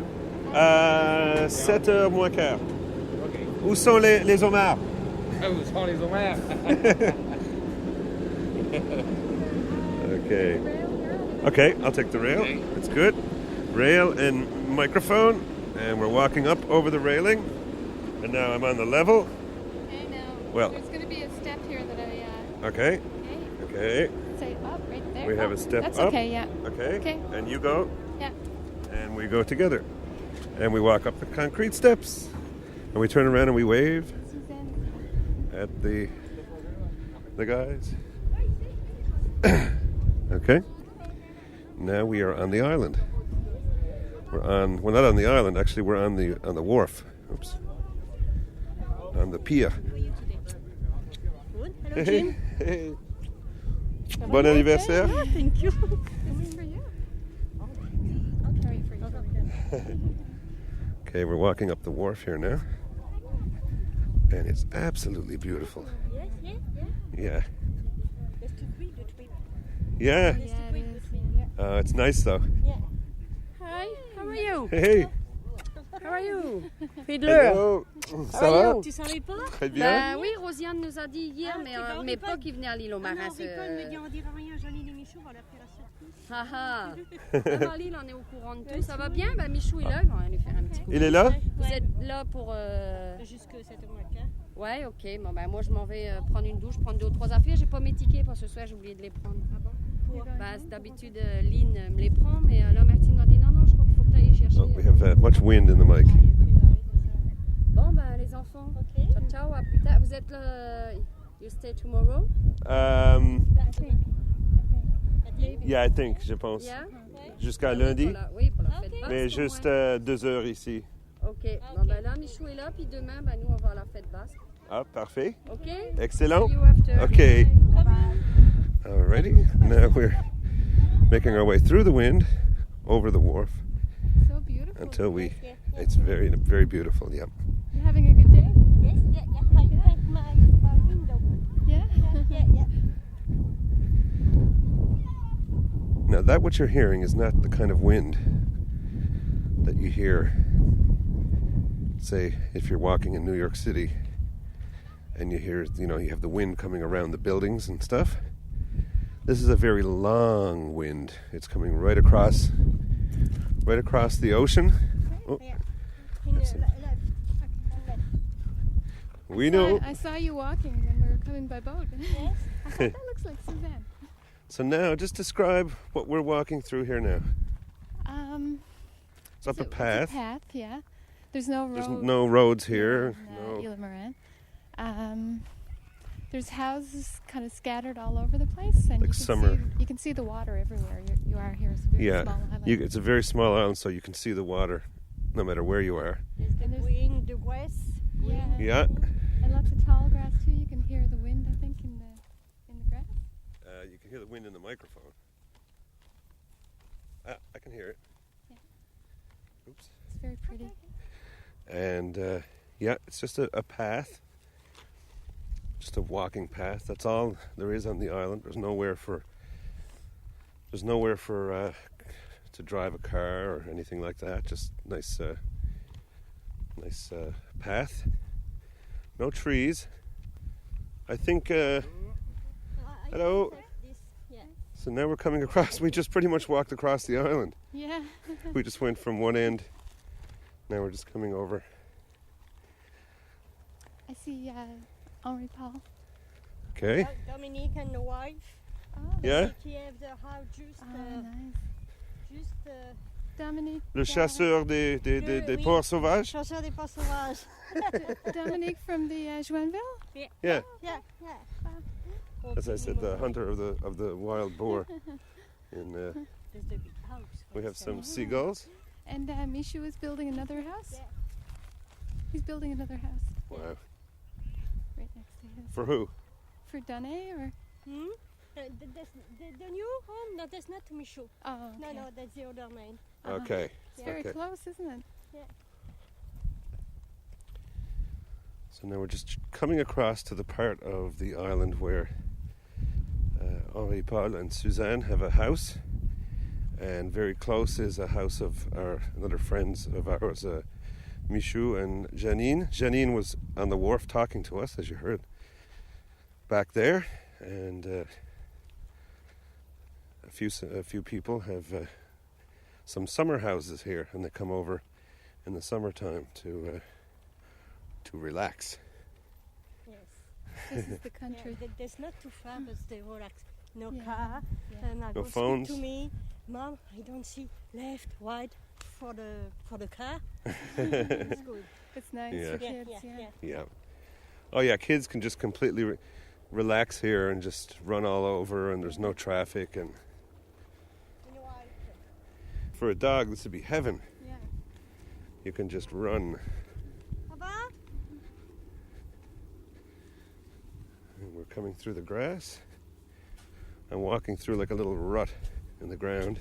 K: 7h moins quart. Où sont les homards?
N: Où sont les homères?
K: Okay. Okay, I'll take the rail. That's good. Rail and microphone. And we're walking up over the railing. And now I'm on the level.
C: Okay, now
K: Well.
C: there's going to be a step here that I
K: Okay. Okay.
C: say up right there.
K: We have
C: Oh,
K: a step
C: that's
K: up.
C: okay, yeah.
K: Okay.
C: Okay.
K: And you go.
C: Yeah.
K: And we go together. And we walk up the concrete steps. And we turn around and we wave at the guys. Okay. Now we are on the island. We're not on the island, actually we're on the wharf. Oops. On the pier.
O: Good. Hello,
K: Hey,
O: Jim.
K: hey. Bon anniversaire.
O: Ah, thank you.
C: This is for you. I'll carry it for you.
K: Okay, we're walking up the wharf here now. And it's absolutely beautiful.
O: Yes, yes, yeah.
K: Yeah.
O: That's too quick, the trip.
K: Yeah.
C: Yeah, it is.
K: It's nice though.
O: Yeah. Hi, how are you?
K: Hey.
O: How are you? Fiddler.
K: Hello. Ça
O: How are
K: va?
O: you? Tu savais pas?
K: Très bien.
P: Ben oui, Rosiane nous a dit hier,
O: Ah,
P: mais pas qu'il venait à l'île aux
O: Ah non,
P: Marins.
O: Ricole me dit on dira rien, Janine et Michou, on va leur faire la surprise.
P: Ah ah. À Lille, on est au courant de tout. Ça va bien? Ben Michou est là, il va lui faire un petit coup.
K: Il est là?
P: Vous êtes là pour...
O: Jusque 7h15.
P: Ouais, ok. Bon, ben moi, je m'en vais prendre une douche, prendre 2 ou 3 affaires. J'ai pas mes tickets parce que ce soir, j'ai oublié de les prendre.
O: Ah bon?
P: Ben, d'habitude, Lynn me les prend, mais là, Martine m'a dit non, je crois qu'il faut que tu ailles chercher.
K: Oh, we have much wind in the mic.
P: Bon, ben les enfants, ciao, ciao, à plus tard. Vous êtes là, you stay tomorrow?
K: Yeah, I think, je pense.
P: Yeah?
K: Jusqu'à lundi.
P: Oui, pour la fête basque.
K: Mais
P: au
K: juste
P: moins.
K: 2 heures ici.
P: Ok, bon ben là, Michou est là, puis demain, ben nous, on va à la fête basque.
K: Ah, parfait.
P: Ok?
K: Excellent.
P: See you after.
K: Okay. Alrighty. Now we're making our way through the wind, over the wharf.
C: So beautiful.
K: Until it's very, very beautiful, yeah.
C: You're having a good day?
O: Yes, yeah. I have my window.
C: Yeah?
O: Yeah.
K: Now that what you're hearing is not the kind of wind that you hear, say, if you're walking in New York City and you hear, you have the wind coming around the buildings and stuff. This is a very long wind. It's coming right across the ocean. Oh. We know.
C: I saw you walking when we were coming by boat. Yes. I thought that looks like Suzanne.
K: So now, just describe what we're walking through here now. It's up a path.
C: It's a path, yeah. There's no road.
K: There's no roads here.
C: No. Ile Morin. There's houses kind of scattered all over the place, and
K: Like
C: you can see the water everywhere. You are here. It's a very small island.
K: It's a very small island, so you can see the water no matter where you are.
O: There's the wind, the west.
K: Yeah.
C: And lots of tall grass too. You can hear the wind, I think, in the grass.
K: You can hear the wind in the microphone. I can hear it.
C: Yeah. Oops. It's very pretty.
K: And it's just a path. Just a walking path. That's all there is on the island. There's nowhere for to drive a car or anything like that. Just nice path. No trees. I think. Hello. So now we're coming across. We just pretty much walked across the island.
C: Yeah.
K: We just went from one end. Now we're just coming over.
C: I see Henri Paul.
K: Okay.
O: Dominique and the wife.
C: Oh,
K: Yeah.
O: They have the house just.
C: nice.
O: Just
C: Dominique.
K: Le chasseur des porcs sauvages?
O: Chasseur des porcs sauvages.
C: Dominique from the Joinville?
K: Yeah.
O: Yeah.
K: As I said, the hunter of the wild boar. And
O: There's the big house.
K: we have some seagulls.
C: And Mishu is building another house? Yeah. He's building another house.
K: Wow.
C: Right next to his.
K: For who?
C: For Danae or?
O: The new home? No, that's not Michaud.
C: Oh, okay.
O: No, that's the other man.
K: Okay.
C: It's very
K: Okay.
C: close, isn't it?
O: Yeah.
K: So now we're just coming across to the part of the island where Henri Paul and Suzanne have a house, and very close is a house of another friends of ours, Michou and Janine. Janine was on the wharf talking to us, as you heard, back there, and a few people have some summer houses here, and they come over in the summertime to relax.
C: This is the country.
O: Yeah, there's not too far, but they relax. No
C: Yeah.
O: car,
C: Yeah.
O: and I
K: No
O: go
K: phones.
O: speak to me, Mom, I don't see left, right for the car. It's good.
C: It's nice
K: Yeah.
C: for kids, yeah.
K: Yeah. Oh yeah, kids can just completely relax here and just run all over, and there's no traffic. And for a dog, this would be heaven.
O: Yeah.
K: You can just run. And we're coming through the grass. I'm walking through like a little rut in the ground.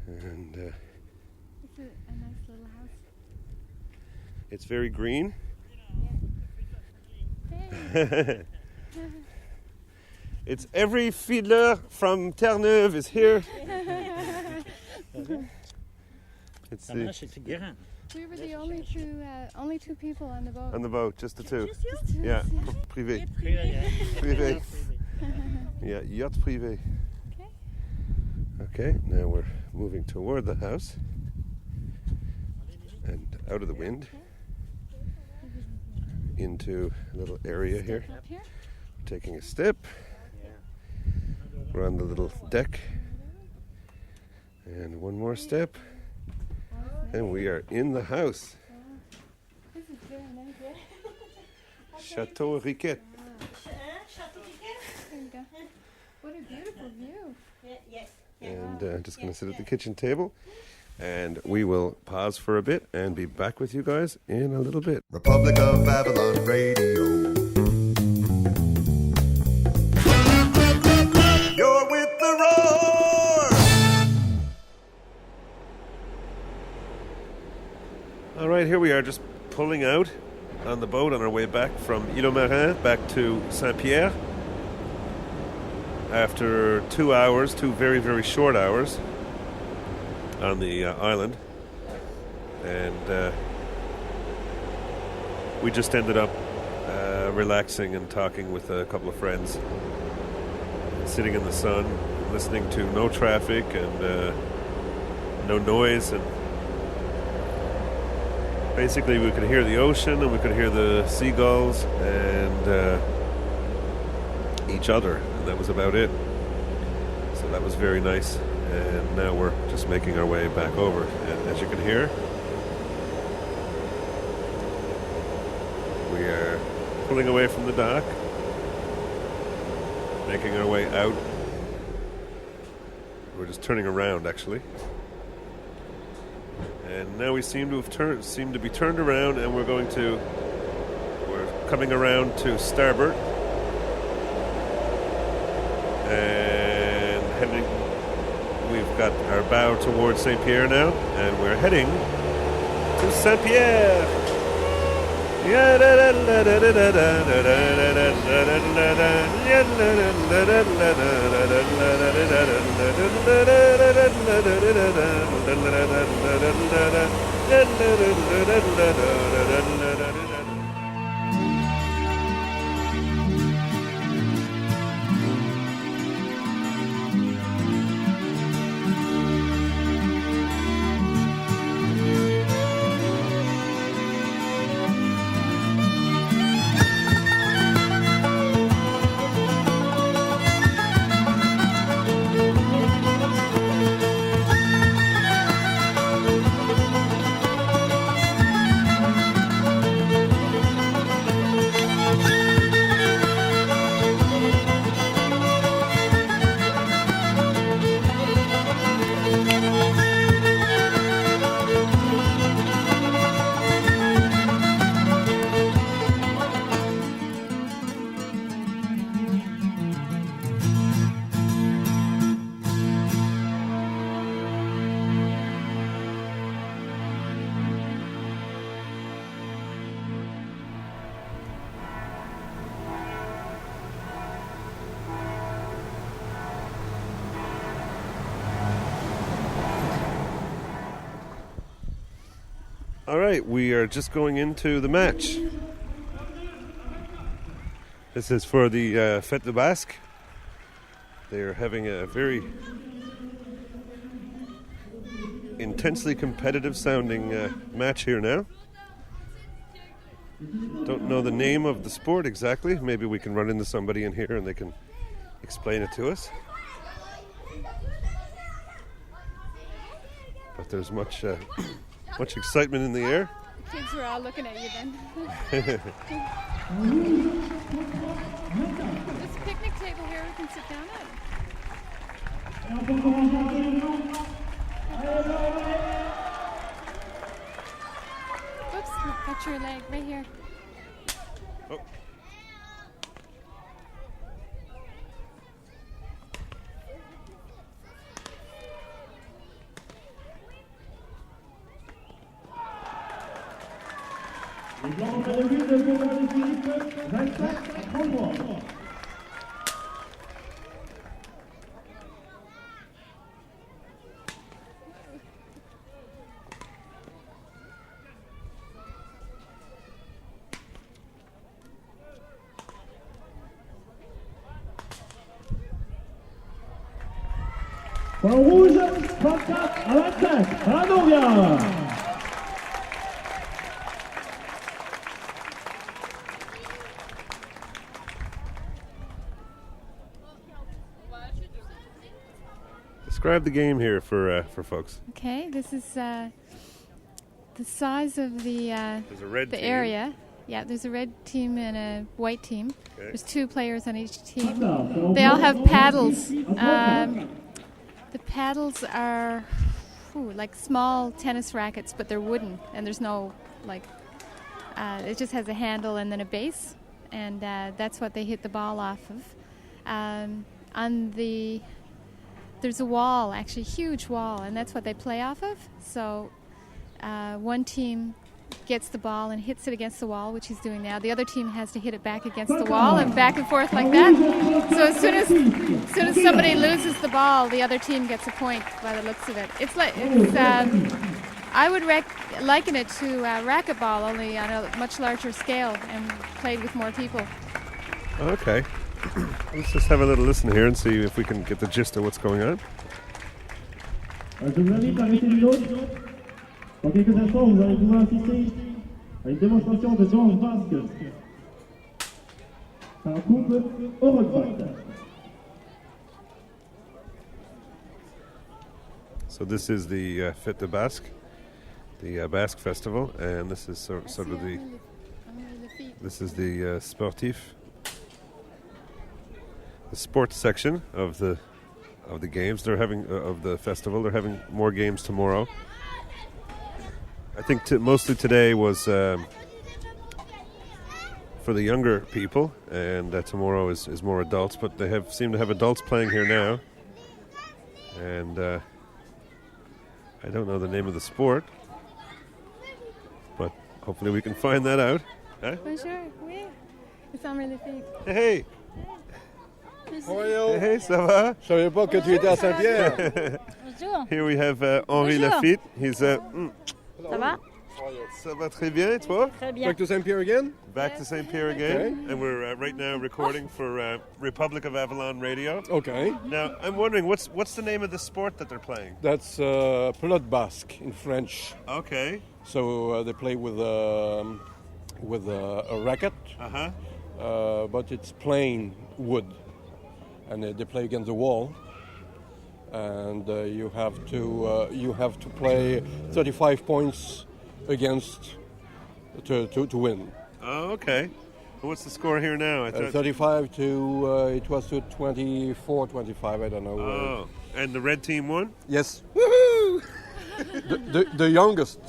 K: And
C: It's a nice little house.
K: it's very green.
C: Hey.
K: It's every fiddler from Terre-Neuve is here. It's
C: We were the only two people on the boat.
K: on the boat, just the two.
C: Just you?
K: Yeah,
C: Yeah.
K: privé.
C: Privé.
K: Privé. Yeah, yacht privé.
C: Okay.
K: Okay, now we're moving toward the house and out of the wind into a little area here.
C: Up here?
K: Taking a step. We're on the little deck. And one more step. And we are in the house.
C: This is very nice.
K: Chateau Riquet.
C: There you go. What a beautiful view.
O: Yes.
K: And just going to sit at the kitchen table. And we will pause for a bit and be back with you guys in a little bit.
E: Republic of Avalon Radio. You're with the roar.
K: All right, here we are, just pulling out on the boat on our way back from Île-aux-Marins back to Saint-Pierre. After 2 hours, 2 very, very short hours on the island. And we just ended up relaxing and talking with a couple of friends, sitting in the sun, listening to no traffic and no noise, and basically we could hear the ocean and we could hear the seagulls and each other, and that was about it. So that was very nice, and now we're just making our way back over, and as you can hear, we are pulling away from the dock, making our way out. We're just turning around, actually. And now we seem to be turned around, and we're coming around to starboard and heading. We've got our bow towards Saint-Pierre now, and we're heading to Saint-Pierre. All right, we are just going into the match. This is for the Fête de Basque. They are having a very intensely competitive sounding match here now. Don't know the name of the sport exactly. Maybe we can run into somebody in here and they can explain it to us. But there's much excitement in the air.
C: The kids were all looking at you then. This picnic table here we can sit down at. Oops, got your leg right here.
K: Oh.
D: Les Blancs ont le but de Bourgogne et Philippe, 25-33. Point rouge, 34-25, Radovia.
K: Describe the game here for folks.
C: Okay, this is the size of the
K: There's a red
C: the
K: team.
C: area. Yeah, there's a red team and a white team.
K: Okay.
C: There's 2 players on each team. They all have paddles. The paddles are like small tennis rackets, but they're wooden, and there's no it just has a handle and then a base, and that's what they hit the ball off of. There's a wall, actually a huge wall, and that's what they play off of. So one team gets the ball and hits it against the wall, which he's doing now. The other team has to hit it back against the wall and back and forth like that. So as soon as somebody loses the ball, the other team gets a point by the looks of it. I would liken it to racquetball, only on a much larger scale and played with more people.
K: Okay. Let's just have a little listen here and see if we can get the gist of what's going on.
D: Je vous invite à arrêter les autres. Dans quelques instants, vous allez pouvoir assister à une démonstration de danse basque par un couple au rugby.
K: So this is the Fête de Basque, the Basque festival, and this is sort of the sportif, the sports section of the games. They're having of the festival. They're having more games tomorrow. I think mostly today was for the younger people, and tomorrow is more adults. But they seem to have adults playing here now, and I don't know the name of the sport, but hopefully we can find that out. Huh?
C: Bonjour, oui. Nous sommes les filles.
K: Hey.
M: Bonjour.
K: Hey, ça va?
M: Je savais pas que tu étais à Saint-Pierre.
C: Bonjour.
K: Here we have Henri
C: Bonjour.
K: Lafitte. He's
C: Ça va?
K: Ça va très bien, et toi?
C: Très bien.
M: Back to Saint-Pierre again?
K: Back to St. Pierre again, and we're right now recording for Republic of Avalon Radio.
M: Okay.
K: Now, I'm wondering, what's the name of the sport that they're playing?
M: That's pelote basque in French.
K: Okay.
M: So they play with a racket, but it's plain wood, and they play against the wall. And you have to play 35 points against to win.
K: Oh, okay. Well, what's the score here now?
M: 35 to it was to 24, 25. I don't know.
K: Oh, and the red team won?
M: Yes. Woohoo! the youngest.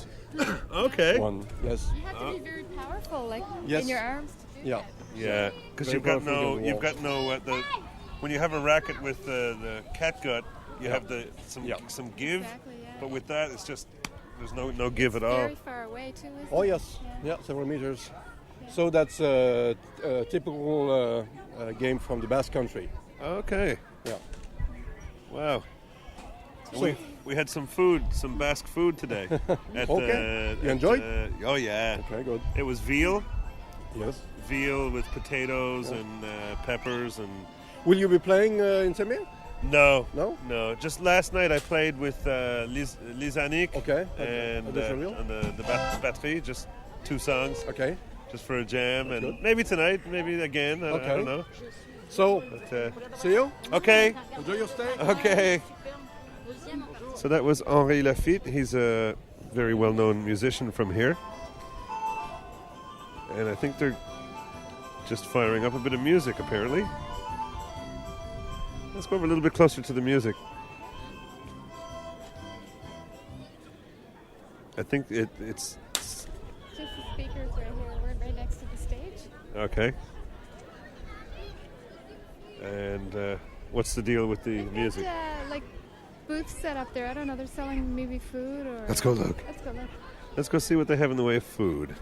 K: Okay.
M: One. Yes.
C: You have to be very powerful,
M: Yes.
C: in your arms to do
M: Yeah.
K: Yeah, because
M: Very powerful
K: you've got no when you have a racket with the catgut, you have some give, but with that it's just there's no give at all.
C: Very far away too, isn't
M: Oh
C: it?
M: yes. Yeah, several meters. So that's a typical game from the Basque country.
K: Okay.
M: Yeah.
K: Wow.
M: So
K: We had some food, some Basque food today.
Q: Okay. You enjoyed?
K: Oh yeah.
Q: Okay, good.
K: It was veal.
Q: Yes.
K: Veal with potatoes and peppers and.
Q: Will you be playing in Semir?
K: No.
Q: No?
K: No. Just last night I played with Lise Hanick.
Q: Okay.
K: And on the batterie, just 2 songs.
Q: Okay.
K: Just for a jam.
Q: That's
K: And
Q: good.
K: maybe tonight, maybe again. I don't know.
Q: So, see you.
K: Okay.
Q: Enjoy your stay.
K: Okay. So that was Henri Lafitte. He's a very well-known musician from here. And I think they're just firing up a bit of music, apparently. Let's go over a little bit closer to the music. I think it's...
C: Just the speakers right here. We're right next to the stage.
K: Okay. And what's the deal with the music?
C: Like booths set up there. I don't know. They're selling maybe food or...
K: Let's go look.
C: Let's go look.
K: Let's go see what they have in the way of food.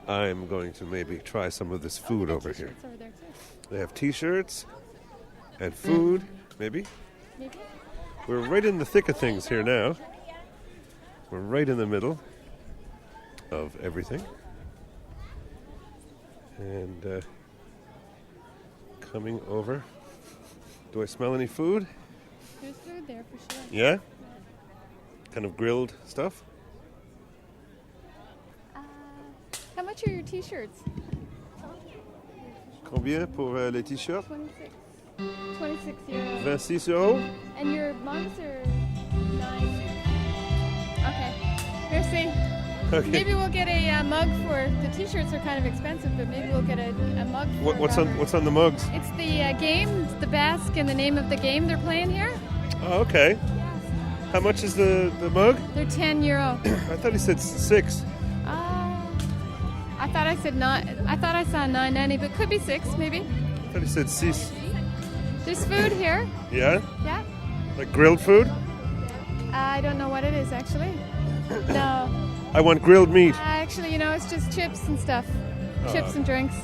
K: I'm going to maybe try some of this food over here.
C: Over there too.
K: They have T-shirts and food, maybe.
C: Maybe.
K: We're right in the thick of things here now. We're right in the middle of everything. And coming over. Do I smell any food?
C: There's food there for sure.
K: Yeah? Kind of grilled stuff?
C: How much are your T-shirts?
K: Combien pour les T-shirts?
C: 26 euros.
K: 26 euros?
C: And your mugs are 9. Okay. Merci.
K: Okay.
C: Maybe we'll get a mug for the T-shirts are kind of expensive, but maybe we'll get a mug for
K: What's on the mugs?
C: It's the game, the Basque, and the name of the game they're playing here.
K: Oh, okay. How much is the mug?
C: They're 10 euro.
K: I thought he said 6.
C: I thought I said 9. I thought I saw 9.90, but could be 6 maybe.
K: I thought he said 6.
C: There's food here.
K: Yeah?
C: Yeah.
K: Like grilled food?
C: I don't know what it is actually. No.
K: I want grilled meat.
C: Actually, it's just chips and stuff. Chips and drinks.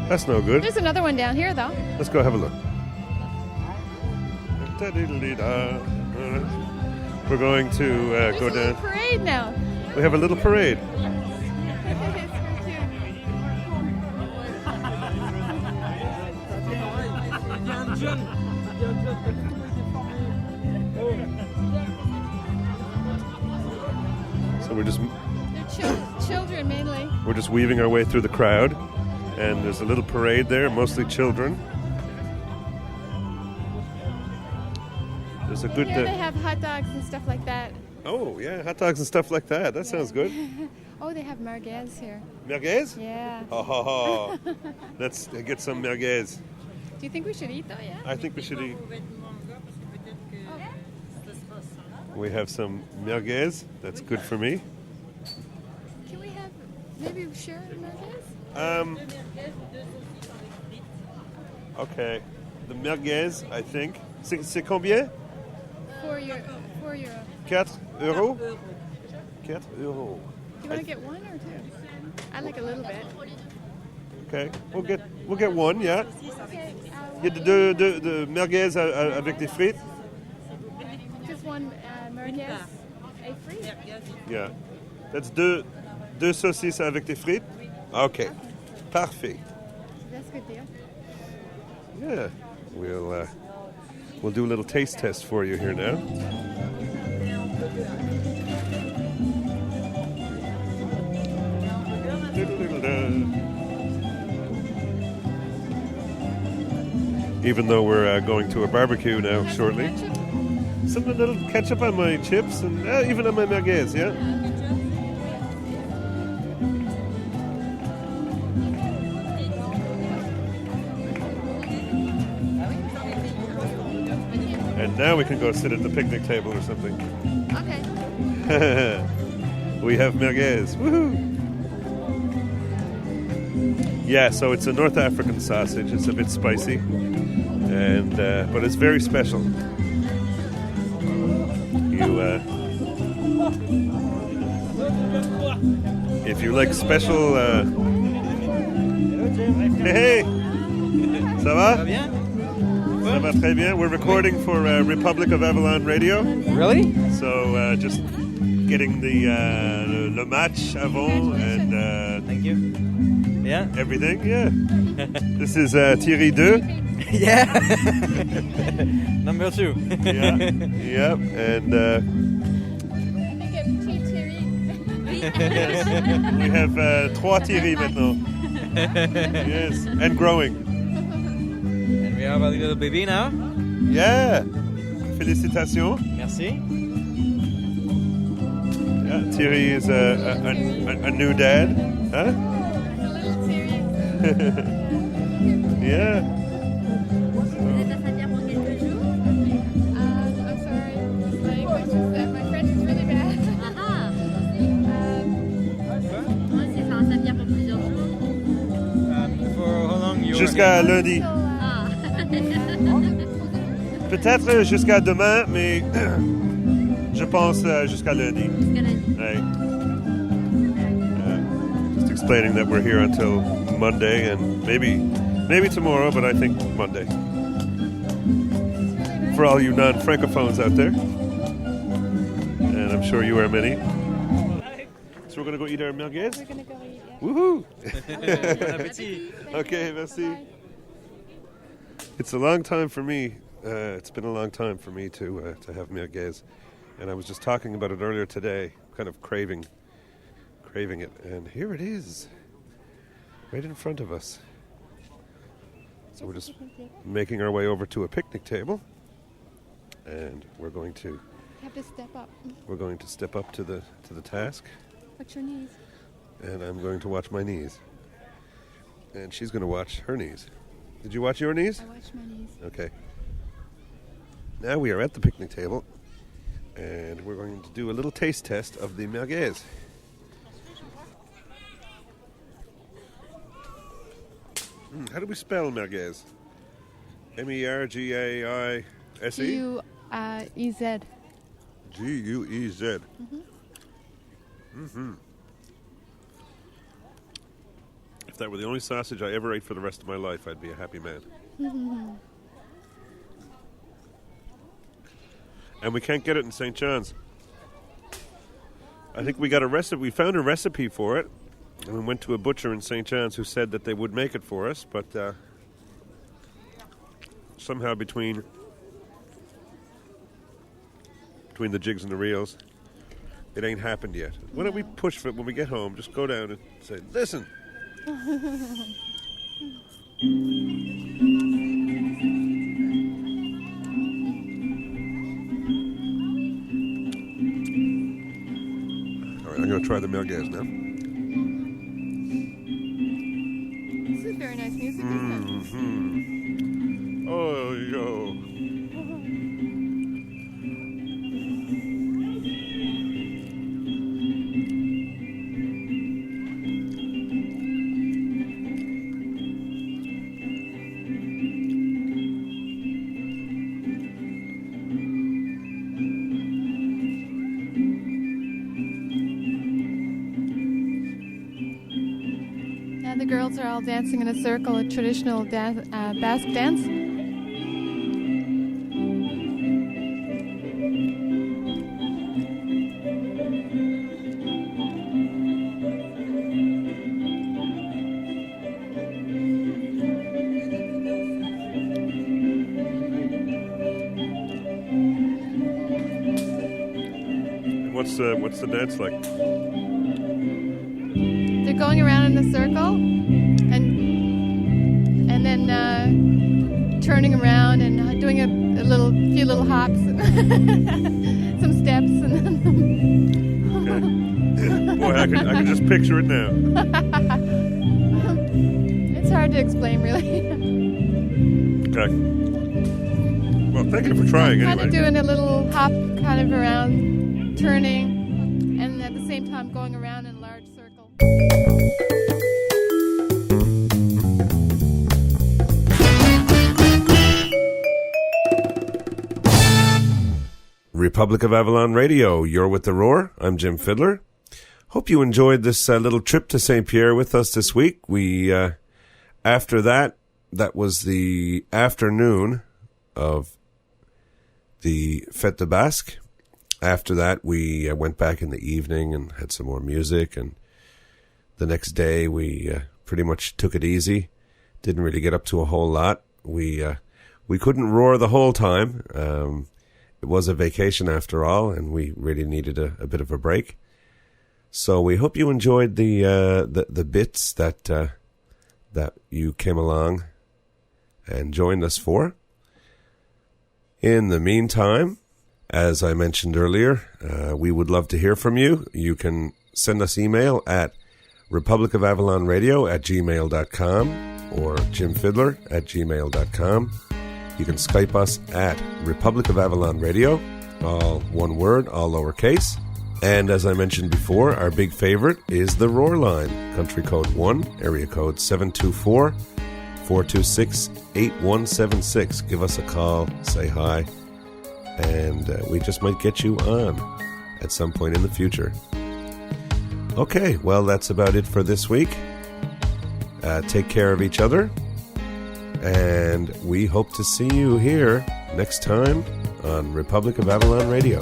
K: That's no good.
C: There's another one down here, though.
K: Let's go have a look. We're going to
C: There's
K: go
C: a little
K: down.
C: parade now.
K: We have a little parade. So we're just
C: They're children mainly.
K: we're just weaving our way through the crowd, and there's a little parade there, mostly children. There's a good.
C: Here they have hot dogs and stuff like that.
K: Oh yeah, hot dogs and stuff like that. That sounds good.
C: Oh, they have merguez here.
K: Merguez?
C: Yeah.
K: Oh, let's get some merguez.
C: Do you think we should eat though? Yeah.
K: I think we should eat. We have some merguez. That's good for me.
C: Can we have maybe share merguez?
K: Okay. The merguez, I think. C'est combien?
C: 4 euro. 4 euro.
K: 4 euros? 4 euros.
C: Do you want to get one or 2? I like a little bit.
K: Okay. We'll get one, yeah.
C: Okay.
K: Il y a de merguez avec des frites?
C: Just one merguez. A free?
K: Yeah. That's deux saucisses avec des frites? Okay. Parfait.
C: That's a good deal.
K: Yeah. We'll do a little taste test for you here now. Even though we're going to a barbecue now shortly. Some little ketchup on my chips and even on my merguez, yeah? And now we can go sit at the picnic table or something.
C: Okay.
K: We have merguez. Woohoo! Yeah, so it's a North African sausage. It's a bit spicy, and but it's very special. If you like special. Hey, ça va? Ça va très bien. We're recording for Republic of Avalon Radio.
R: Really?
K: So just getting the le match avant and
R: thank you. Yeah.
K: Everything. Yeah. This is Thierry 2.
R: Yeah. Number 2.
K: Yeah. Yep. And yes. We have 3 Thierry maintenant. Yes, and growing.
R: And we have a little baby now.
K: Yeah. Félicitations.
R: Merci.
K: Yeah, Thierry is a new dad. Huh? Yeah. Jusqu'à lundi. Peut-être jusqu'à demain, mais je pense jusqu'à lundi. Right. Just explaining that we're here until Monday and maybe tomorrow, but I think Monday. For all you non-francophones out there, and I'm sure you are many. So we're going to go eat our merguez?
C: We're going to go eat, yeah.
K: Woohoo!
R: Bon appétit.
K: Okay, merci. It's a long time for me. It's been a long time for me to have merguez, and I was just talking about it earlier today, kind of craving it, and here it is, right in front of us. So we're just making our way over to a picnic table, and we're going to
C: have to step up.
K: We're going to step up to the task.
C: Watch your knees.
K: And I'm going to watch my knees. And she's going to watch her knees. Did you watch your knees?
C: I watched my knees.
K: Okay. Now we are at the picnic table, and we're going to do a little taste test of the merguez. How do we spell merguez? M-E-R-G-A-I-S-E?
C: G-U-E-Z.
K: G-U-E-Z.
C: Mm-hmm.
K: Mm-hmm. If that were the only sausage I ever ate for the rest of my life, I'd be a happy man. And we can't get it in St. John's. I think we got a recipe. We found a recipe for it, and we went to a butcher in St. John's who said that they would make it for us, but somehow between the jigs and the reels, it ain't happened yet. Why don't we push for it when we get home? Just go down and say, listen. All right, I'm going to try the merguez now.
C: This is very nice music, isn't
K: it? Oh, yo.
C: The girls are all dancing in a circle, a traditional Basque dance.
K: What's the dance like?
C: They're going around in a circle and then turning around and doing a few little hops, some steps, and
K: okay. Boy, I can just picture it now.
C: It's hard to explain, really.
K: Okay. Well, thank you for trying.
C: Kind
K: anyway.
C: of doing a little hop, kind of around, turning, and at the same time going around in a large circle.
G: Republic of Avalon Radio, you're with The Roar. I'm Jim Fiddler. Hope you enjoyed this little trip to St. Pierre with us this week. We, after that was the afternoon of the Fête de Basque. After that, we went back in the evening and had some more music, and the next day we pretty much took it easy. Didn't really get up to a whole lot. We couldn't roar the whole time. It was a vacation after all, and we really needed a bit of a break. So we hope you enjoyed the bits that you came along and joined us for. In the meantime, as I mentioned earlier, we would love to hear from you. You can send us email at republicofavallonradio@gmail.com or jimfiddler@gmail.com. You can Skype us at Republic of Avalon Radio, all one word, all lowercase. And as I mentioned before, our big favorite is the Roar line, country code 1, area code 724-426-8176. Give us a call, say hi, and we just might get you on at some point in the future. Okay, well, that's about it for this week. Take care of each other, and we hope to see you here next time on Republic of Avalon Radio.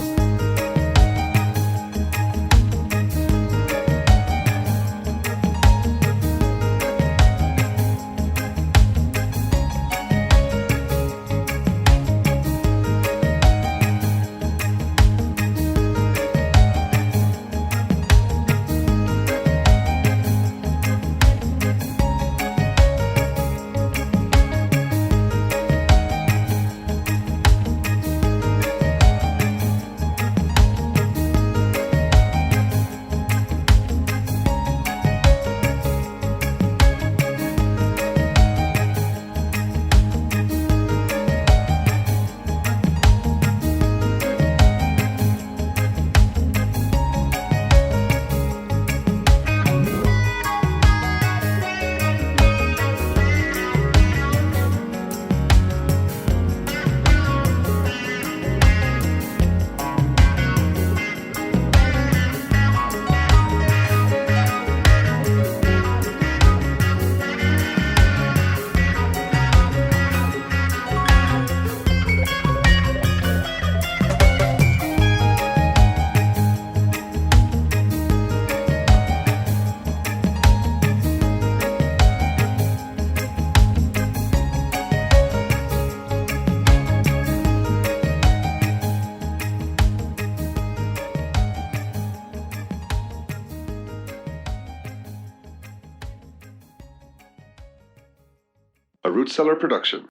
K: Rootseller production.